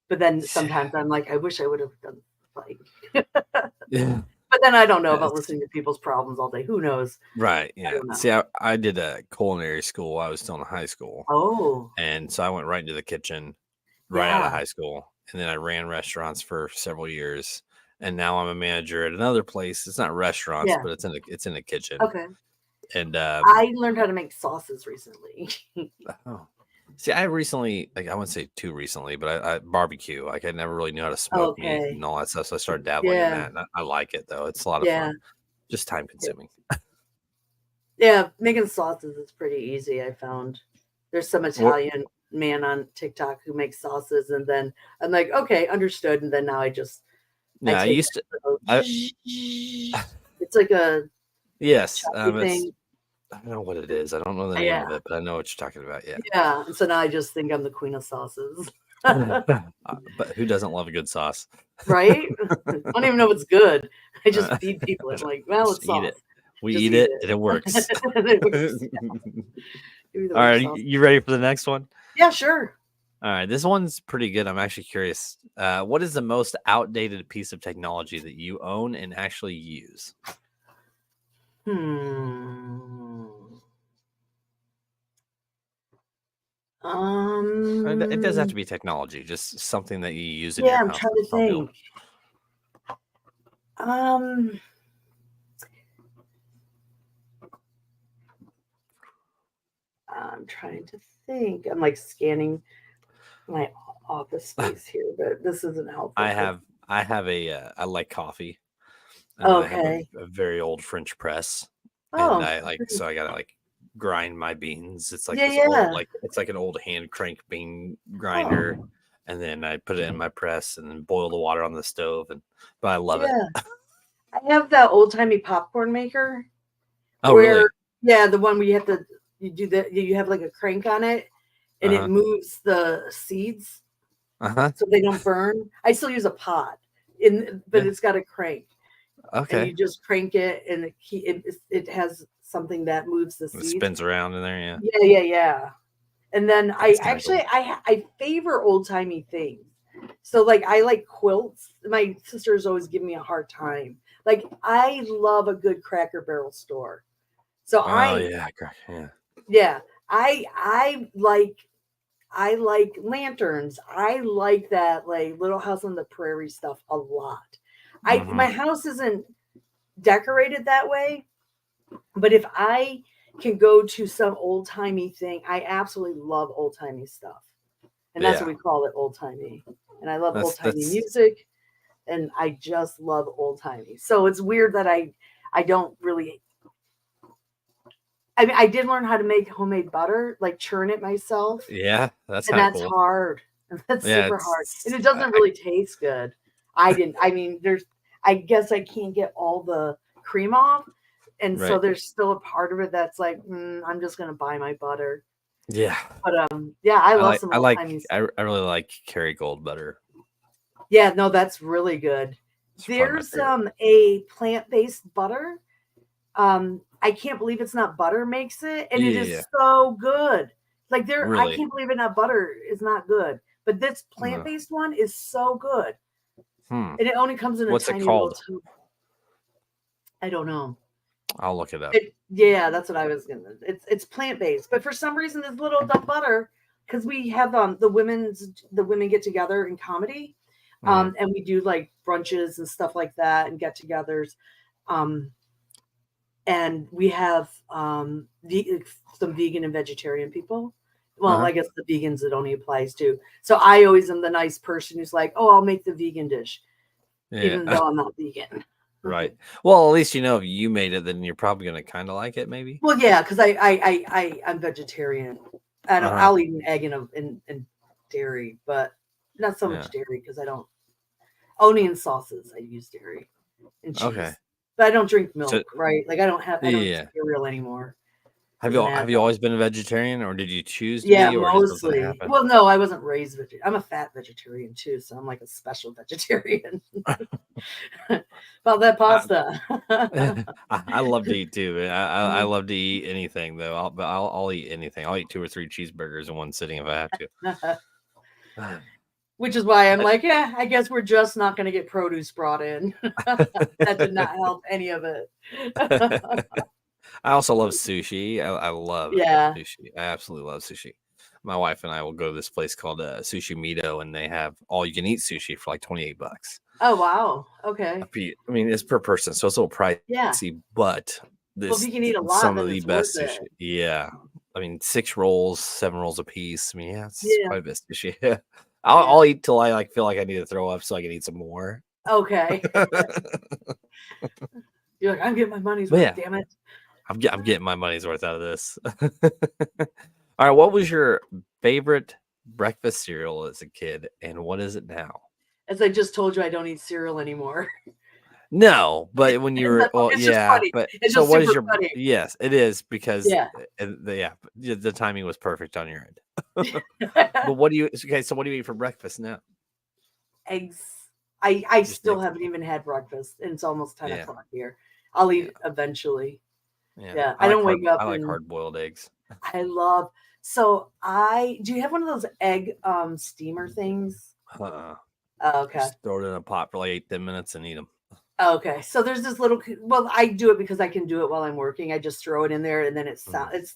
But then sometimes I'm like, I wish I would have done like
Yeah.
but then I don't know about
It's,
listening to people's problems all day. Who knows?
right.
I
Yeah.
don't know.
See, I did a culinary school while I was still in high school.
Oh,
And so I went right into the kitchen right out of
yeah.
high school. And then I ran restaurants for several years. And now I'm a manager at another place. It's not restaurants,
Yeah.
but it's in the kitchen.
Okay.
And
I learned how to make sauces recently.
oh, see, I recently, like I wouldn't say too recently, but I barbecue. Like I never really knew how to smoke meat
Okay.
and all that stuff. So I started dabbling in
Yeah.
that. And I like it though. It's a lot of
Yeah.
fun. Just time consuming.
Yeah. Making sauces is pretty easy, I found. There's some
What?
Italian man on TikTok who makes sauces, and then I'm like, okay, understood. And then now I
Yeah, I
take
used to.
that little
I
it's like a
yes,
choppy
it's
thing.
I don't know what it is. I don't know the name
Yeah.
of it, but I know what you're talking about. Yeah.
Yeah. And so now I just think I'm the queen of sauces.
But who doesn't love a good sauce?
Right? I don't even know what's good. I just
Uh,
feed people it. I'm like, well,
just
it's
eat
sauce.
it. We
Just
eat
eat
it
it.
and it works.
It
All
works. Give me the
right,
worst sauce.
you ready for the next one?
Yeah, sure.
All right, this one's pretty good. I'm actually curious. What is the most outdated piece of technology that you own and actually use?
Hmm.
It doesn't have to
Um.
be technology, just something that you use in
Yeah,
your
I'm
house
trying to
that's probably old.
think. Um. I'm trying to think. I'm like scanning my office space here, but this isn't helpful.
I have I like coffee, and then I have
Okay.
a very old French press, and
Oh.
I gotta like grind my beans. It's like
Yeah,
this old
yeah.
it's like an old hand crank bean grinder,
Oh,
and then I put it in my press and then boil the water on the stove, and but I love it.
yeah. I have that old timey popcorn maker.
Oh,
Where,
really?
yeah, the one where you have like a crank on it
Uh
and it
huh.
moves the seeds
Uh huh.
so they don't burn. I still use a pot but
Yeah.
it's got a crank and you
Okay.
just crank it and it has something that moves the
It
seeds.
spins around in there. Yeah,
Yeah, yeah, yeah. And then I
that's kind of
actually
cool.
I favor old timey things. So like I like quilts. My sister's always giving me a hard time. Like I love a good Cracker Barrel store. So
Oh yeah, yeah.
yeah, I like lanterns. I like that like Little House on the Prairie stuff a lot.
Mm-hmm.
My house isn't decorated that way, but if I can go to some old timey thing. I absolutely love old timey stuff, and that's what we call it, old timey. And I love old timey music, and I just love old timey. So it's weird that I don't really. I mean, I did learn how to make homemade butter, like churn it myself.
Yeah, that's
and that's
cool.
hard. That's super hard, and it doesn't really taste good. I mean, I guess I can't get all the cream off, and so there's still a part of it that's like, I'm just gonna buy my butter.
Yeah,
but yeah, I love some.
I really like Kerrygold butter.
Yeah, no, that's really good. There's a plant-based butter. I can't believe it's not butter makes it, and it is so good. Like I can't believe it not butter is not good, but this plant-based one is so good. And it only comes in a tiny little tube. I don't know.
I'll look it up.
Yeah, that's what I was gonna. It's plant-based, but for some reason, this little butter, because we have the women get together in comedy, and we do like brunches and stuff like that and get-togethers, and we have some vegan and vegetarian people. Well, I guess the vegans it only applies to. So I always am the nice person who's like, oh, I'll make the vegan dish, even though I'm not vegan.
Right. Well, at least if you made it, then you're probably gonna kind of like it, maybe.
Well, yeah, because I'm vegetarian. I'll eat an egg and dairy, but not so much dairy because I don't. Only in sauces I use dairy and cheese. Okay. But I don't drink milk, right? Like I don't eat cereal anymore.
Have you always been a vegetarian, or did you choose to
be? Or mostly. Well, no, I wasn't raised vegetarian. I'm a fat vegetarian too, so I'm like a special vegetarian. About that pasta.
I love to eat too. I love to eat anything though. I'll eat anything. I'll eat 2 or 3 cheeseburgers in one sitting if I have
to. Which is why I'm like, I guess we're just not going to get produce brought in. That did not help any of it.
I also love sushi. I love sushi. I absolutely love sushi. My wife and I will go to this place called Sushi Mito, and they have all-you-can-eat sushi for like $28.
Oh, wow. Okay.
I mean, it's per person, so it's a little pricey, but
if you can eat a lot, some of the best sushi.
Yeah. I mean, 6 rolls, 7 rolls a piece. I mean, it's probably the best sushi. I'll eat till I feel like I need to throw up so I can eat some more.
Okay. You're like, I'm getting my money's worth, damn it.
I'm getting my money's worth out of this. All right, what was your favorite breakfast cereal as a kid, and what is it now?
As I just told you, I don't eat cereal anymore.
No, but when you were,
but
so what is your? Funny. Yes, it is because the timing was perfect on your end. But what do you? Okay, so what do you eat for breakfast now?
Eggs. I still haven't even had breakfast, and it's almost 10 o'clock here. I'll eat eventually. Yeah, I don't wake up.
I like hard-boiled eggs.
I love. So do you have one of those egg steamer things? Okay.
Just throw it in a pot for like 8-10 minutes and eat them.
Okay, so there's this little. Well, I do it because I can do it while I'm working. I just throw it in there, and then it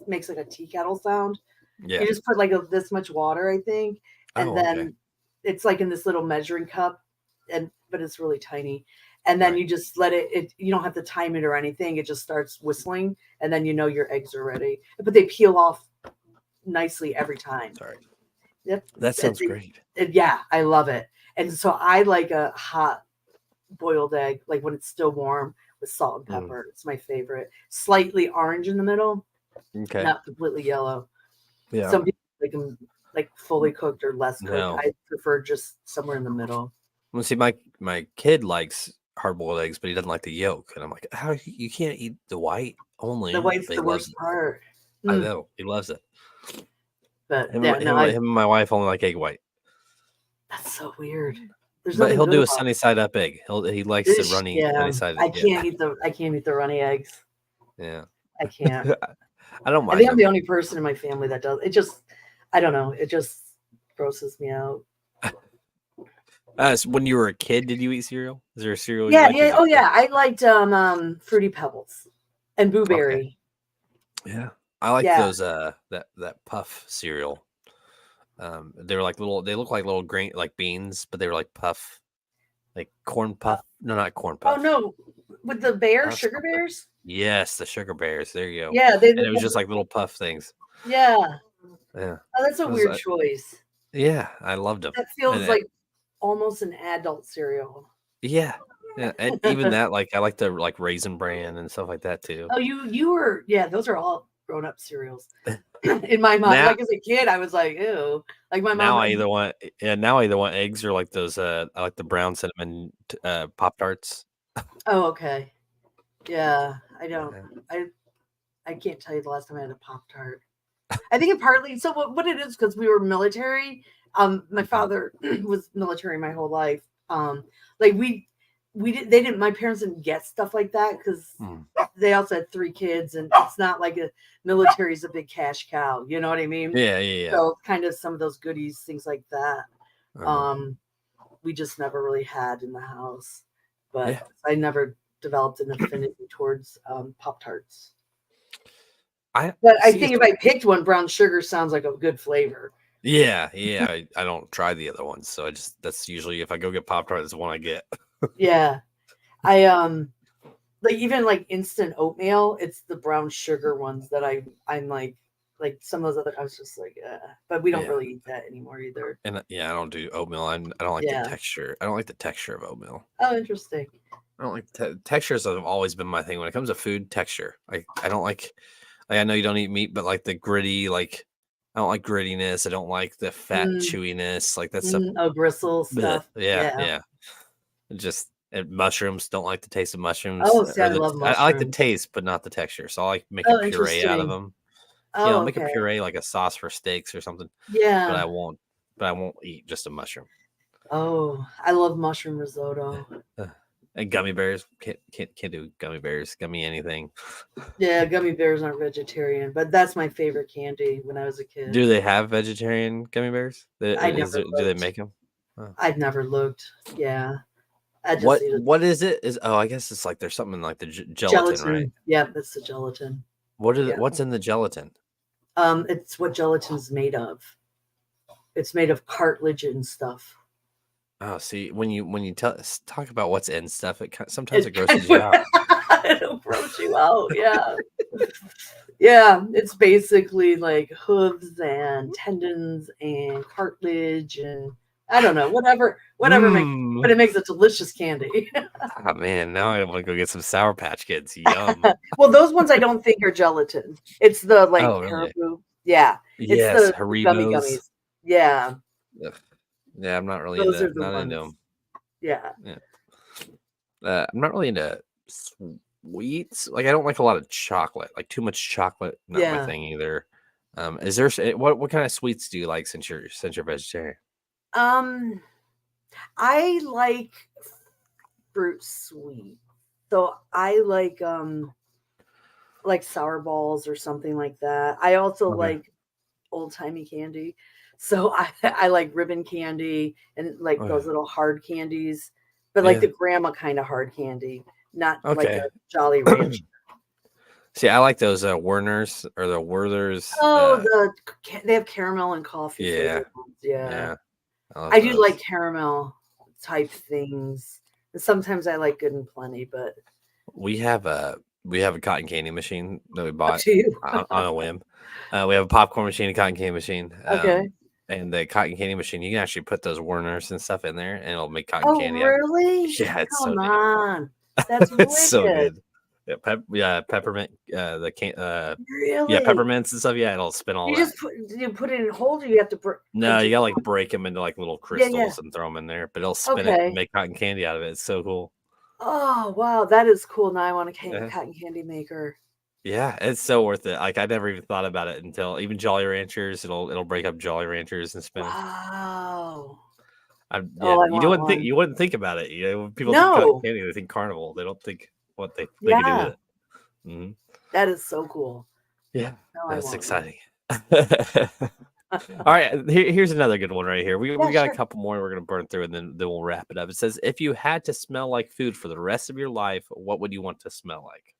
makes like a tea kettle sound. Yeah. You just put like this much water, I think, and then it's like in this little measuring cup, but it's really tiny. And then you just let it. You don't have to time it or anything. It just starts whistling, and then your eggs are ready. But they peel off nicely every time.
Sorry. Yep. That sounds great.
Yeah, I love it. And so I like a hot boiled egg, like when it's still warm with salt and pepper. It's my favorite. Slightly orange in the middle. Okay. Not completely yellow. Yeah. Some people like them like fully cooked or less cooked. No. I prefer just somewhere in the middle.
Well, see, my kid likes hard-boiled eggs, but he doesn't like the yolk. And I'm like, how you can't eat the white only?
The white's the worst part.
I know. He loves it.
But
him and my wife only like egg white.
That's so weird.
But he'll do a sunny side up egg. He likes the runny sunny side.
I can't eat the runny eggs.
Yeah.
I can't.
I don't mind.
I think I'm the only person in my family that does. It just, I don't know. It just grosses me out.
So when you were a kid, did you eat cereal? Is there a cereal?
Yeah. Oh, yeah. I liked Fruity Pebbles and Blueberry.
Okay. Yeah, I like those. That puff cereal. They were like little. They look like little grain, like beans, but they were like puff, like corn puff. No, not corn puff.
Oh no, with the sugar bears.
Yes, the sugar bears. There you go.
Yeah,
And it was just like little puff things.
yeah.
Yeah.
Oh, that's a
It was,
weird choice.
yeah, I loved them.
That
And
feels like almost an adult cereal.
yeah. Yeah. And even that, like I like the like Raisin Bran and stuff like that too.
Oh, you were, yeah, those are all grown up cereals. In my mind,
Now
like as a kid, I was like, ew. Like my mom
now I
had,
either want now I either want eggs or like those I like the brown cinnamon Pop Tarts.
oh, okay. Yeah, I don't.
Yeah.
I can't tell you the last time I had a Pop Tart. I think it partly so what it is because we were military. My father was military my whole life. Like we did they didn't my parents didn't get stuff like that because
Mm.
they also had 3 kids and it's not like a military's a big cash cow. You know what I mean?
Yeah, yeah,
So kind of some of those goodies, things like that.
yeah.
We just never really had in the house, but
Yeah.
I never developed an affinity towards Pop Tarts. But I think if I picked one, brown sugar sounds like a good flavor.
Yeah, yeah. I don't try the other ones, so that's usually if I go get Pop Tart, that's the one I get.
Yeah, I like even like instant oatmeal. It's the brown sugar ones that I'm like some of those other. I was just like, but we don't really eat that anymore either.
And yeah, I don't do oatmeal. I don't like the texture. I don't like the texture of oatmeal.
Oh, interesting.
I don't like textures have always been my thing when it comes to food. Texture, I don't like. I know you don't eat meat, but like the gritty, like I don't like grittiness. I don't like the fat chewiness, like that stuff.
Oh, gristle stuff.
Yeah, yeah. And mushrooms, don't like the taste of mushrooms.
Oh, see, I love
I like the
mushrooms.
taste, but not the texture. So I like make a puree out of
interesting.
them.
Oh,
Make a
okay.
puree like a sauce for steaks or something. But
Yeah.
I won't eat just a mushroom.
Oh, I love mushroom risotto.
And gummy bears, can't do gummy bears, gummy anything.
Yeah, gummy bears aren't vegetarian, but that's my favorite candy when I was a kid.
Do they have vegetarian gummy bears?
Do
they make them?
Oh. I've never looked. Yeah.
What is it? I guess it's like there's something like the gelatin, right?
Yeah, that's the gelatin.
What's in the gelatin?
It's what gelatin's made of. It's made of cartilage and stuff.
Oh, see, when you talk about what's in stuff, sometimes it grosses you out.
It'll gross you out, yeah. Yeah, it's basically like hooves and tendons and cartilage and I don't know, whatever but it makes a delicious candy.
Oh man, now I want to go get some Sour Patch Kids. Yum.
Well, those ones I don't think are gelatin. It's the like
really?
Haribo. Yeah.
Yes,
it's the
Haribos.
Gummies. Yeah.
Ugh. Yeah, I'm not really
Those
into
are the ones.
into them.
Yeah.
I'm not really into sweets. Like I don't like a lot of chocolate. Like too much chocolate, not my thing either. Is there what kind of sweets do you like since you're vegetarian?
I like fruit sweet. So I like sour balls or something like that. I also like old timey candy. So I like ribbon candy and like those little hard candies, but like the grandma kind of hard candy, not like a Jolly Rancher.
See, I like those Werners or the Werthers.
Oh, they have caramel and coffee.
Yeah.
Yeah. I do like caramel type things. And sometimes I like Good and Plenty, but
we have a cotton candy machine that we bought on a whim. We have a popcorn machine, a cotton candy machine.
Okay.
And the cotton candy machine, you can actually put those Werners and stuff in there, and it'll make cotton candy.
Oh, really?
Yeah, it's
Come
so
on. That's
it's so good. Yeah, peppermint.
Really?
Yeah, peppermints and stuff. Yeah, it'll spin all.
You put it in a holder. You have to.
No, you gotta like break them into like little crystals and throw them in there, but it'll spin it and make cotton candy out of it. It's so cool.
Oh wow, that is cool. Now I want a cotton candy maker.
Yeah, it's so worth it. Like I never even thought about it until even Jolly Ranchers. It'll break up Jolly Ranchers and spin them.
Wow.
You wouldn't think about it. You know, when people think cotton candy, they think carnival. They don't think what they can do with it. Mm-hmm.
That is so cool.
Yeah, that's exciting. All right, here's another good one right here. We got a couple more we're gonna burn through, and then we'll wrap it up. It says, if you had to smell like food for the rest of your life, what would you want to smell like?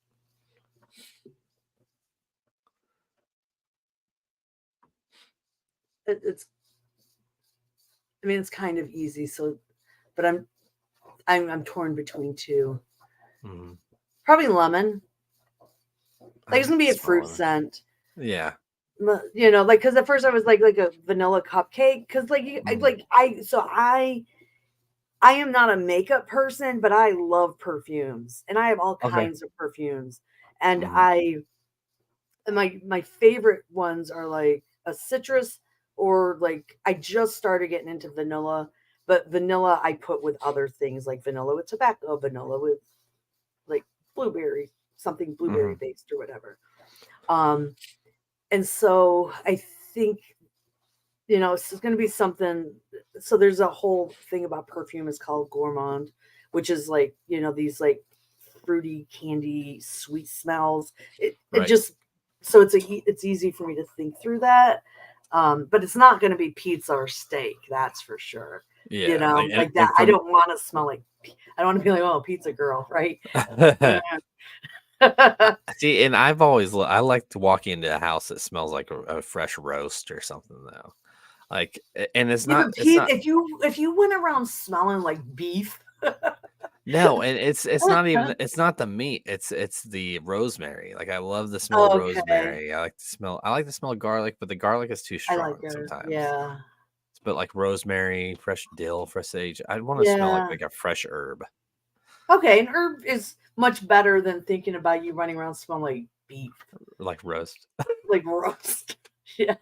It's kind of easy. So, but I'm torn between two.
Mm-hmm.
Probably lemon. Like it's gonna be a
Smell
fruit
it.
scent.
Yeah.
You know, like because at first I was like a vanilla cupcake because I am not a makeup person, but I love perfumes and I have all
Okay.
kinds of perfumes, and
Mhm.
my favorite ones are like a citrus or like I just started getting into vanilla, but vanilla I put with other things like vanilla with tobacco, vanilla with like blueberry, something blueberry
Mhm.
based or whatever. Um, and so I think it's going to be something. So there's a whole thing about perfume is called gourmand, which is like these like fruity candy sweet smells. It
Right.
just so it's easy for me to think through that. But it's not going to be pizza or steak, that's for sure.
Yeah. And,
Like that.
and
I
for
don't want to smell like. I don't want to be like, oh, pizza girl, right?
see, and I've always I like to walk into a house that smells like a fresh roast or something though. Like, and
Yeah, but
it's not
if you went around smelling like beef,
no, and it's not even it's not the meat. It's the rosemary. Like I love the smell of
okay,
rosemary. I like the smell of garlic, but the garlic is too
I like
strong
her.
sometimes.
Yeah,
But like rosemary, fresh dill, fresh sage. I want to smell
yeah.
like a fresh herb,
Okay, and herb is much better than thinking about you running around smelling like beef,
like roast.
like roast. Yeah,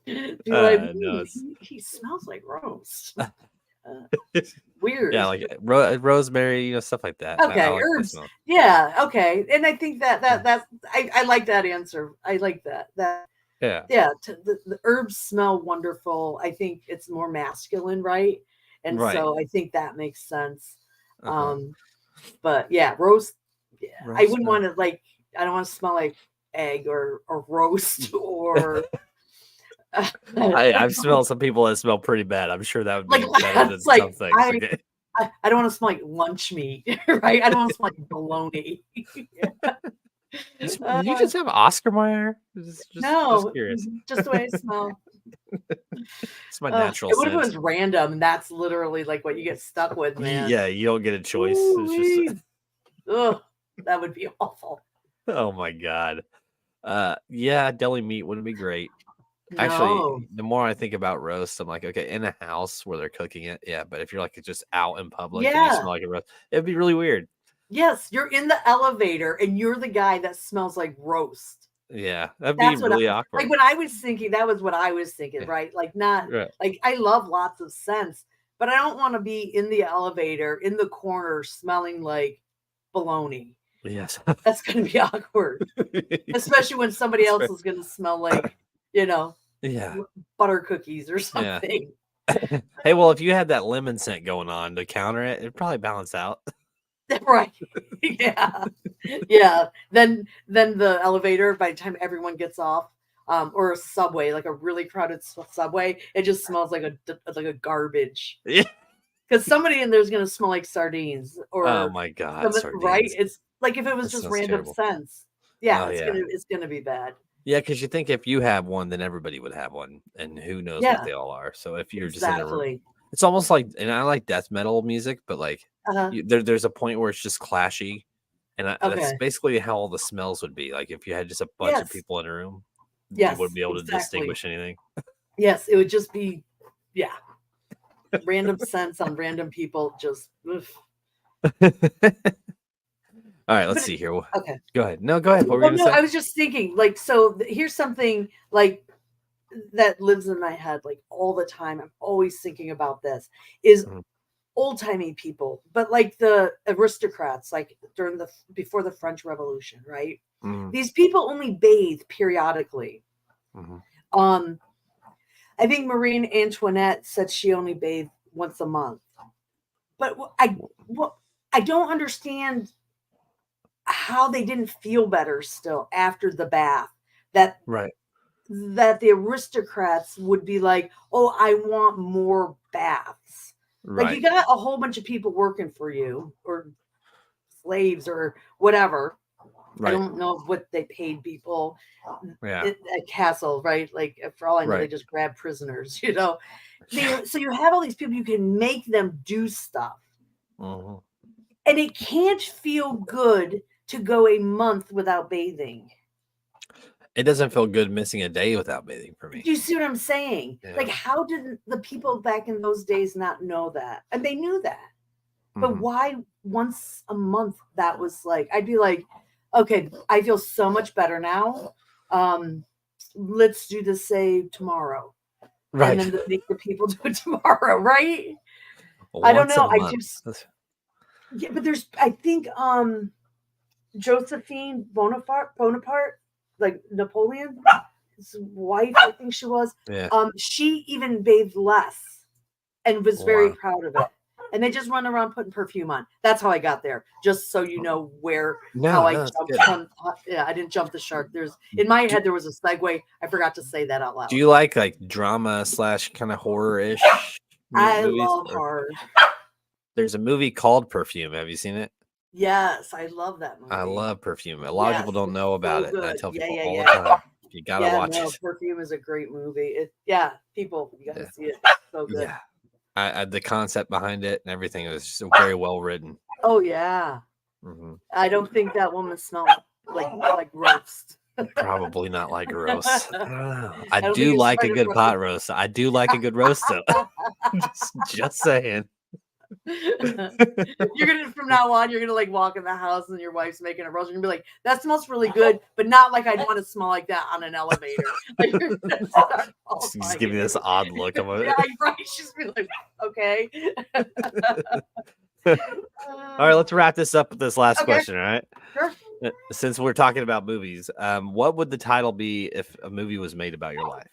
be like,
No,
he smells like roast. Uh,
it's
weird.
yeah, like rosemary, stuff like that. I
Okay,
like the
herbs.
smell.
Yeah, okay, and I think
Mm.
I like that answer. I like that.
Yeah,
Yeah, the herbs smell wonderful. I think it's more masculine, right? And
right.
so I think that makes sense.
Uh-huh.
Um, but yeah, roast. Yeah, I
Roast
wouldn't
smell.
want to like. I don't want to smell like egg or roast or
I've smelled some people that smell pretty bad. I'm sure that would
like
be better
it's
than some
like
things. Okay.
I don't want to smell like lunch meat, right? I don't want to smell like bologna.
You
uh,
just have Oscar Mayer? Just
no,
curious.
just the way I smell.
It's my natural
What if it
scent.
was random and that's literally like what you get stuck with, man?
Yeah, you don't get a choice. It's just
Ooh-wee. Ugh, that would be awful.
oh my god. Yeah, deli meat wouldn't be great.
No.
Actually, the more I think about roast, I'm like, okay, in a house where they're cooking it, yeah. But if you're like just out in public and you
Yeah.
smell like a roast, it'd be really weird.
Yes, you're in the elevator and you're the guy that smells like roast.
Yeah, that'd be
That's what I
really
like
awkward.
when I was thinking, that was what I was thinking,
Yeah,
right? Like not
right.
like I love lots of scents, but I don't want to be in the elevator in the corner smelling like bologna.
Yes.
That's gonna be awkward, especially when somebody
That's
else
fair.
is gonna smell like, you know,
Yeah,
butter cookies or
yeah.
something.
Hey, well, if you had that lemon scent going on to counter it, it'd probably balance out.
Right. Yeah. Yeah. Then the elevator, by the time everyone gets off, or a subway, like a really crowded subway, it just smells like a garbage.
Yeah.
Because somebody in there is gonna smell like sardines
Oh
or
my god,
right?
sardines.
It's like if it was
That
just
sounds
random
terrible.
scents. Yeah,
Oh yeah.
it's gonna be bad.
Yeah, because you think if you have one, then everybody would have one, and who knows what
Yeah,
they all are. So if you're just in a room,
exactly.
it's almost like, and I like death metal music, but like
Uh-huh.
there's a point where it's just clashy, and that's
Okay.
basically how all the smells would be. Like if you had just a bunch of
Yes.
people in a room, you wouldn't
Yes,
be able to
exactly.
distinguish anything.
Yes, it would just be yeah, random scents on random people just oof.
All right, let's
But
see here.
okay.
Go ahead. No, go ahead. What were we
Well,
gonna
no,
say?
I was just thinking, like, so here's something like that lives in my head like all the time. I'm always thinking about this is
Mhm,
old timey people, but like the aristocrats, like during the before the French Revolution, right?
mhm,
These people only bathe periodically.
mhm.
Um, I think Marie Antoinette said she only bathed once a month, but I don't understand how they didn't feel better still after the bath. That
Right,
that the aristocrats would be like, "Oh, I want more baths." Like you
right,
got a whole bunch of people working for you or slaves or whatever. I
right.
don't know what they paid people
Yeah,
at Castle, right? Like for all I know, they
right.
just grab prisoners, you know. So you have all these people, you can make them do stuff.
Mhm.
And it can't feel good to go a month without bathing.
It doesn't feel good missing a day without bathing for me.
Do you see what I'm saying?
Yeah.
Like, how did the people back in those days not know that? And they knew that. But why once a month that was like, I'd be like, okay, I feel so much better now. Let's do this, say, tomorrow.
Right.
And then make the people do it tomorrow, right? I don't know. I just, yeah, but I think Josephine Bonaparte, like Napoleon, his wife, I think she was.
Yeah.
She even bathed less and was very proud of it. And they just run around putting perfume on. That's how I got there. Just so you know how I jumped on. Yeah, I didn't jump the shark. In my head there was a segue. I forgot to say that out loud.
Do you like drama / kind of horror-ish?
I love horror.
There's a movie called Perfume. Have you seen it?
Yes, I love that movie.
I love Perfume. A lot of people don't know about it. And I tell people all the time, you gotta watch it.
Perfume is a great movie. People, you gotta see it. It's so good.
Yeah. The concept behind it and everything was just very well written.
Oh yeah. I don't think that woman smelled like roast.
Probably not like roast. I don't know. I do like a good pot roast. I do like a good roast though. just saying.
You're gonna from now on, you're gonna walk in the house and your wife's making a roast. You're gonna be like, that smells really good, but not like I'd want to smell like that on an elevator.
She's giving me this odd look. I'm
right. She's be like, okay.
All right, let's wrap this up with this last question. All right.
Sure.
Since we're talking about movies, what would the title be if a movie was made about your life?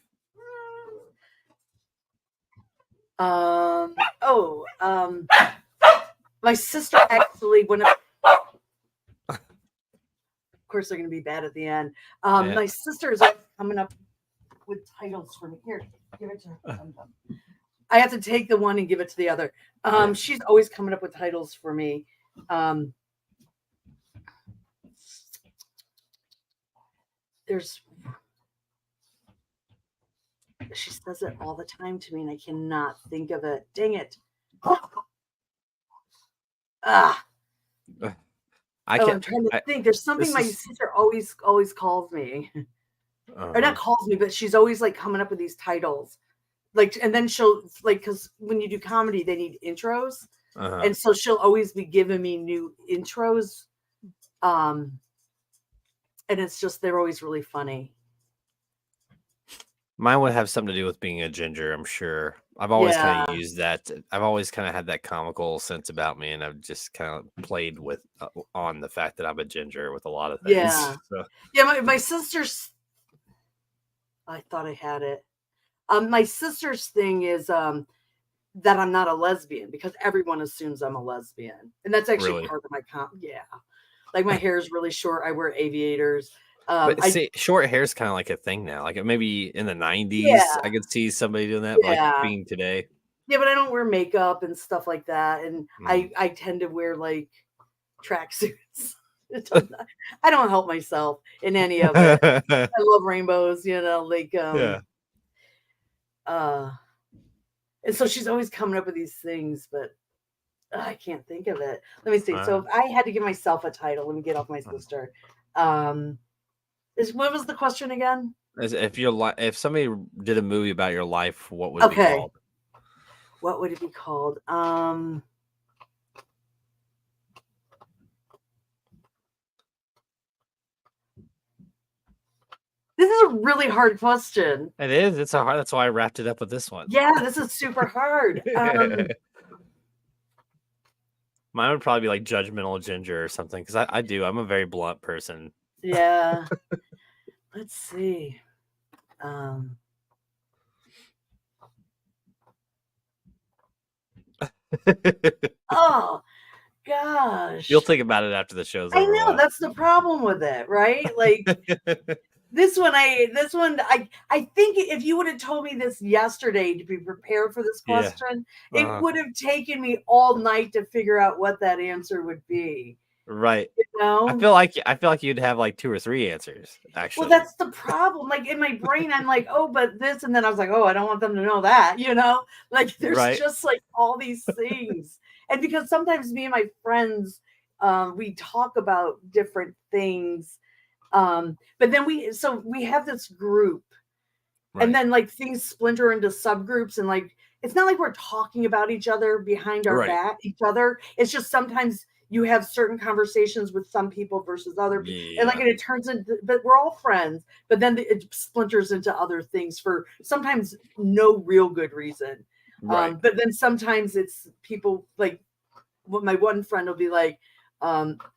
My sister actually went up. Of course, they're going to be bad at the end. My sister is coming up with titles for me. Here, give it to her. I have to take the one and give it to the other. She's always coming up with titles for me. She says it all the time to me, and I cannot think of it. Dang it! I'm trying to think. There's something my sister always calls me, or not calls me, but she's always coming up with these titles. And then she'll because when you do comedy, they need intros, and so she'll always be giving me new intros, and it's just they're always really funny.
Mine would have something to do with being a ginger, I'm sure. I've always kind of used that. I've always kind of had that comical sense about me, and I've just kind of played with on the fact that I'm a ginger with a lot of things.
Yeah,
so.
Yeah. My sister's. I thought I had it. My sister's thing is that I'm not a lesbian because everyone assumes I'm a lesbian, and that's actually part of my Yeah, my hair is really short. I wear aviators.
But see, short hair is kind of like a thing now. Maybe in the 90s, I could see somebody doing that, being today.
Yeah, but I don't wear makeup and stuff like that, and I tend to wear tracksuits. I don't help myself in any of it. I love rainbows, and so she's always coming up with these things, but I can't think of it. Let me see. So if I had to give myself a title, let me get off my sister. What was the question again?
If somebody did a movie about your life, what would it be called?
What would it be called? This is a really hard question.
It is. It's hard. That's why I wrapped it up with this one.
Yeah, this is super hard.
Mine would probably be judgmental ginger or something because I'm a very blunt person.
Yeah. Let's see. Oh gosh.
You'll think about it after the show's over.
I know that's the problem with it, right? This one, I think if you would have told me this yesterday to be prepared for this question, it would have taken me all night to figure out what that answer would be.
Right. I feel like you'd have 2 or 3 answers, actually.
Well, that's the problem. In my brain, I'm like, oh, but this, and then I was like, oh, I don't want them to know that, there's just all these things. And because sometimes me and my friends We talk about different things. But then we have this group,
Right.
and then like things splinter into subgroups, and like it's not like we're talking about each other behind our
Right.
back, each other. It's just sometimes you have certain conversations with some people versus other people, and like,
Yeah.
and it turns into, but we're all friends, but then it splinters into other things for sometimes no real good reason.
Right.
But then sometimes it's people like, what my one friend will be like,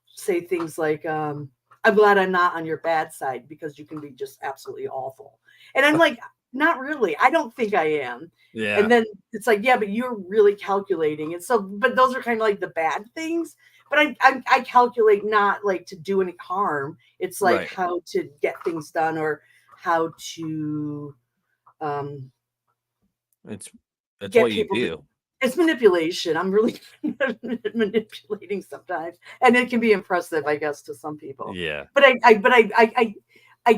say things like, I'm glad I'm not on your bad side because you can be just absolutely awful. And I'm like, not really. I don't think I am.
Yeah.
And then it's like, yeah, but you're really calculating. And so, but those are kind of like the bad things. But I calculate not like to do any harm. It's like
Right.
how to get things done, or how to
It's
get
what you
people
do.
to, it's manipulation. I'm really manipulating sometimes, and it can be impressive, I guess, to some people.
Yeah.
But I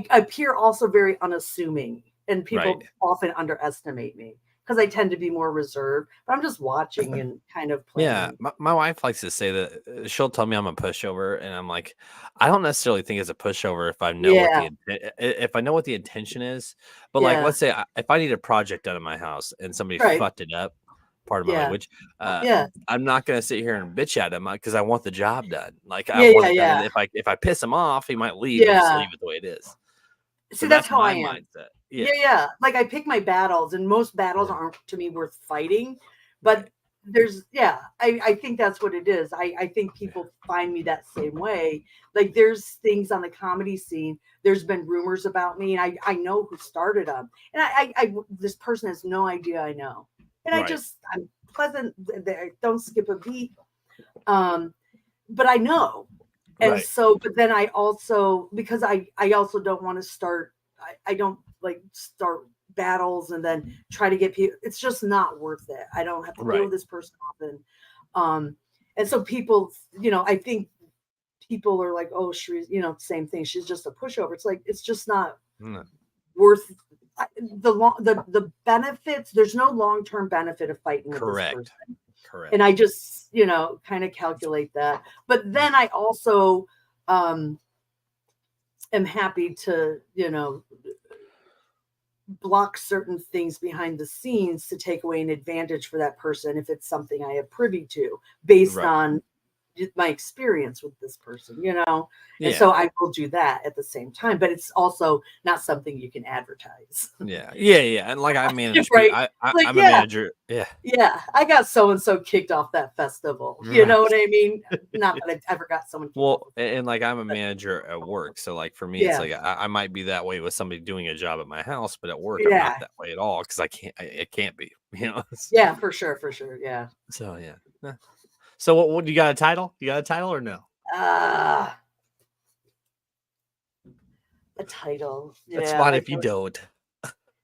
appear also very unassuming, and people
Right.
often underestimate me because I tend to be more reserved. But I'm just watching and kind of playing.
Yeah, my wife likes to say that she'll tell me I'm a pushover, and I'm like, I don't necessarily think it's a pushover if I know what
Yeah.
if I know what the intention is. But like,
Yeah.
let's say if I need a project done in my house and somebody
Right.
fucked it up, part of my
Yeah.
language,
Yeah.
I'm not gonna sit here and bitch at him because I want the job done. Like I
Yeah,
want
yeah,
it done.
yeah.
And if I piss him off, he might leave and just
Yeah.
leave it the way it is.
See,
So
that's
that's
how I
my
am.
mindset.
Yeah, yeah. Like I pick my battles, and most battles
Yeah.
aren't to me worth fighting. But
Right.
there's, yeah, I think that's what it is. I think people find me that same way. Like there's things on the comedy scene. There's been rumors about me, and I know who started them. And I this person has no idea I know. And
Right.
I'm pleasant. Don't skip a beat. But I know. And
Right.
so, but then I also, because I also don't want to start, I don't like start battles and then try to get people. It's just not worth it. I don't have to deal
Right.
with this person often. And so people, I think people are like, oh, she's, same thing. She's just a pushover. It's like, it's just not
Mm,
worth the benefits. There's no long-term benefit of fighting with this
Correct.
person.
Correct.
And I just, kind of calculate that. But then I also am happy to, block certain things behind the scenes to take away an advantage for that person if it's something I have privy to based
Right.
on my experience with this person, And
Yeah.
so I will do that at the same time, but it's also not something you can advertise.
Yeah. And like I manage,
Right.
Like,
Like,
I'm
yeah.
a manager. Yeah.
Yeah, I got so and so kicked off that festival. You know what I mean? Not that I've ever got someone kicked off.
Well, and like I'm a manager at work, so like for me, it's
Yeah.
like I might be that way with somebody doing a job at my house, but at work, I'm
Yeah.
not that way at all because I can't. It can't be,
Yeah, for sure. Yeah.
So yeah. So what? You got a title? You got a title or no?
A title.
That's
Yeah,
fine if you don't.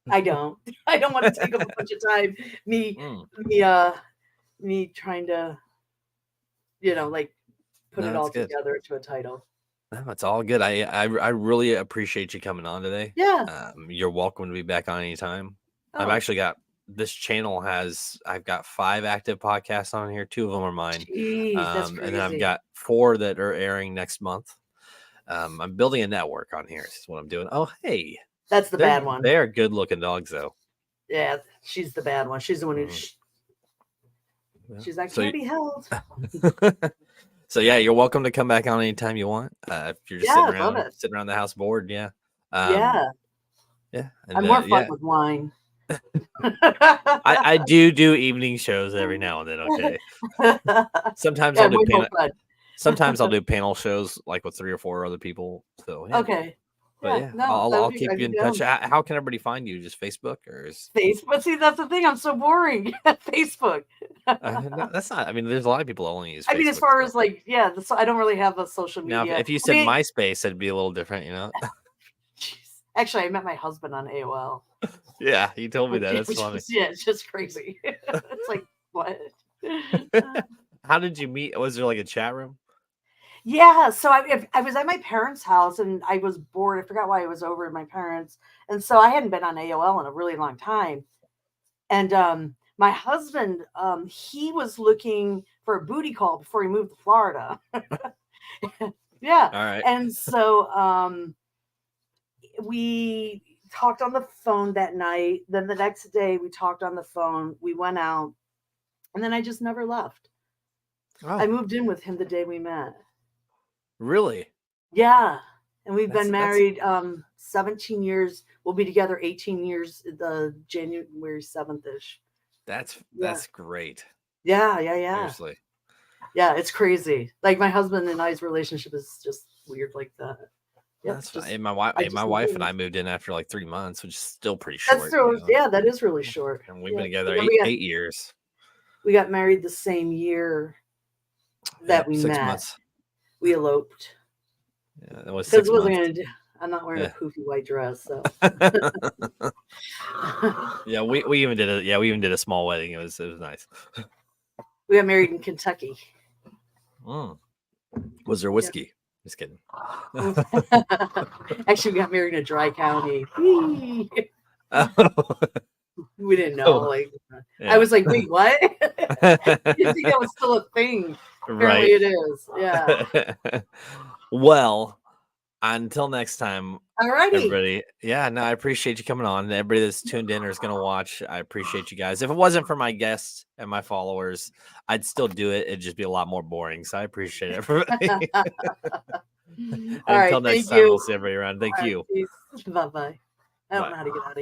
I don't. I don't want to take up a bunch of time. Me trying to, like put
No,
it all
that's good.
together into a title.
No, it's all good. I really appreciate you coming on today.
Yeah.
You're welcome to be back on anytime. I've
Oh,
actually got this channel I've got 5 active podcasts on here. 2 of them are mine.
jeez, that's
And then I've
crazy.
got 4 that are airing next month. I'm building a network on here. This is what I'm doing. Oh, hey,
That's the bad one.
They're good looking dogs, though.
Yeah, she's the bad one. She's the one who.
Yeah.
She's like,
So
can't be held.
So yeah, you're welcome to come back on anytime you want. If you're just sitting around the house bored, yeah.
Yeah.
And,
I'm more fun with wine.
I do evening shows every now and then. Okay. Sometimes I'll do sometimes I'll do panel shows like with 3 or 4 other people. So yeah.
Okay.
But yeah, I'll keep you in touch. How can everybody find you? Just Facebook or
Facebook? See, that's the thing. I'm so boring. Facebook.
No, that's not. I mean, there's a lot of people that only use Facebook.
I mean, as far as like, I don't really have a social media.
Now, if you said MySpace, it'd be a little different,
Actually, I met my husband on AOL.
Yeah, he told me that. That's funny.
Yeah, it's just crazy. It's like, what?
How did you meet? Was there like a chat room?
Yeah, so I was at my parents' house and I was bored. I forgot why I was over at my parents. And so I hadn't been on AOL in a really long time. And my husband, he was looking for a booty call before he moved to Florida. Yeah.
All right.
And so we talked on the phone that night. Then the next day we talked on the phone. We went out, and then I just never left.
Oh,
I moved in with him the day we met.
really?
Yeah. And we've been
That's-
married 17 years. We'll be together 18 years the January 7th-ish.
That's great.
Yeah.
Seriously.
Yeah, it's crazy. Like my husband and I's relationship is just weird like that. Yeah,
That's fine. And my wife and I moved in after like 3 months, which is still pretty short.
That's true. Yeah, that is really short.
And we've been
Yeah.
together
And then
8 years.
We got married the same year that
Yep,
we
6
met.
months.
We eloped.
Yeah, that was
Because
6 months.
I'm not wearing a poofy white dress, so
Yeah, we even did a small wedding. It was nice.
we got married in Kentucky.
Was there whiskey? Just kidding.
Actually, we got married in a dry county. We didn't know. Like, I was like, wait, what? I didn't think that was still a thing. Apparently it is. Yeah.
Well, until next time,
Alrighty.
everybody. Yeah, no, I appreciate you coming on. Everybody that's tuned in or is going to watch, I appreciate you guys. If it wasn't for my guests and my followers, I'd still do it. It'd just be a lot more boring. So I appreciate everybody.
All right,
until next
thank
time,
you.
we'll see everybody around. Thank you.
Bye bye. I don't know how to get out of here.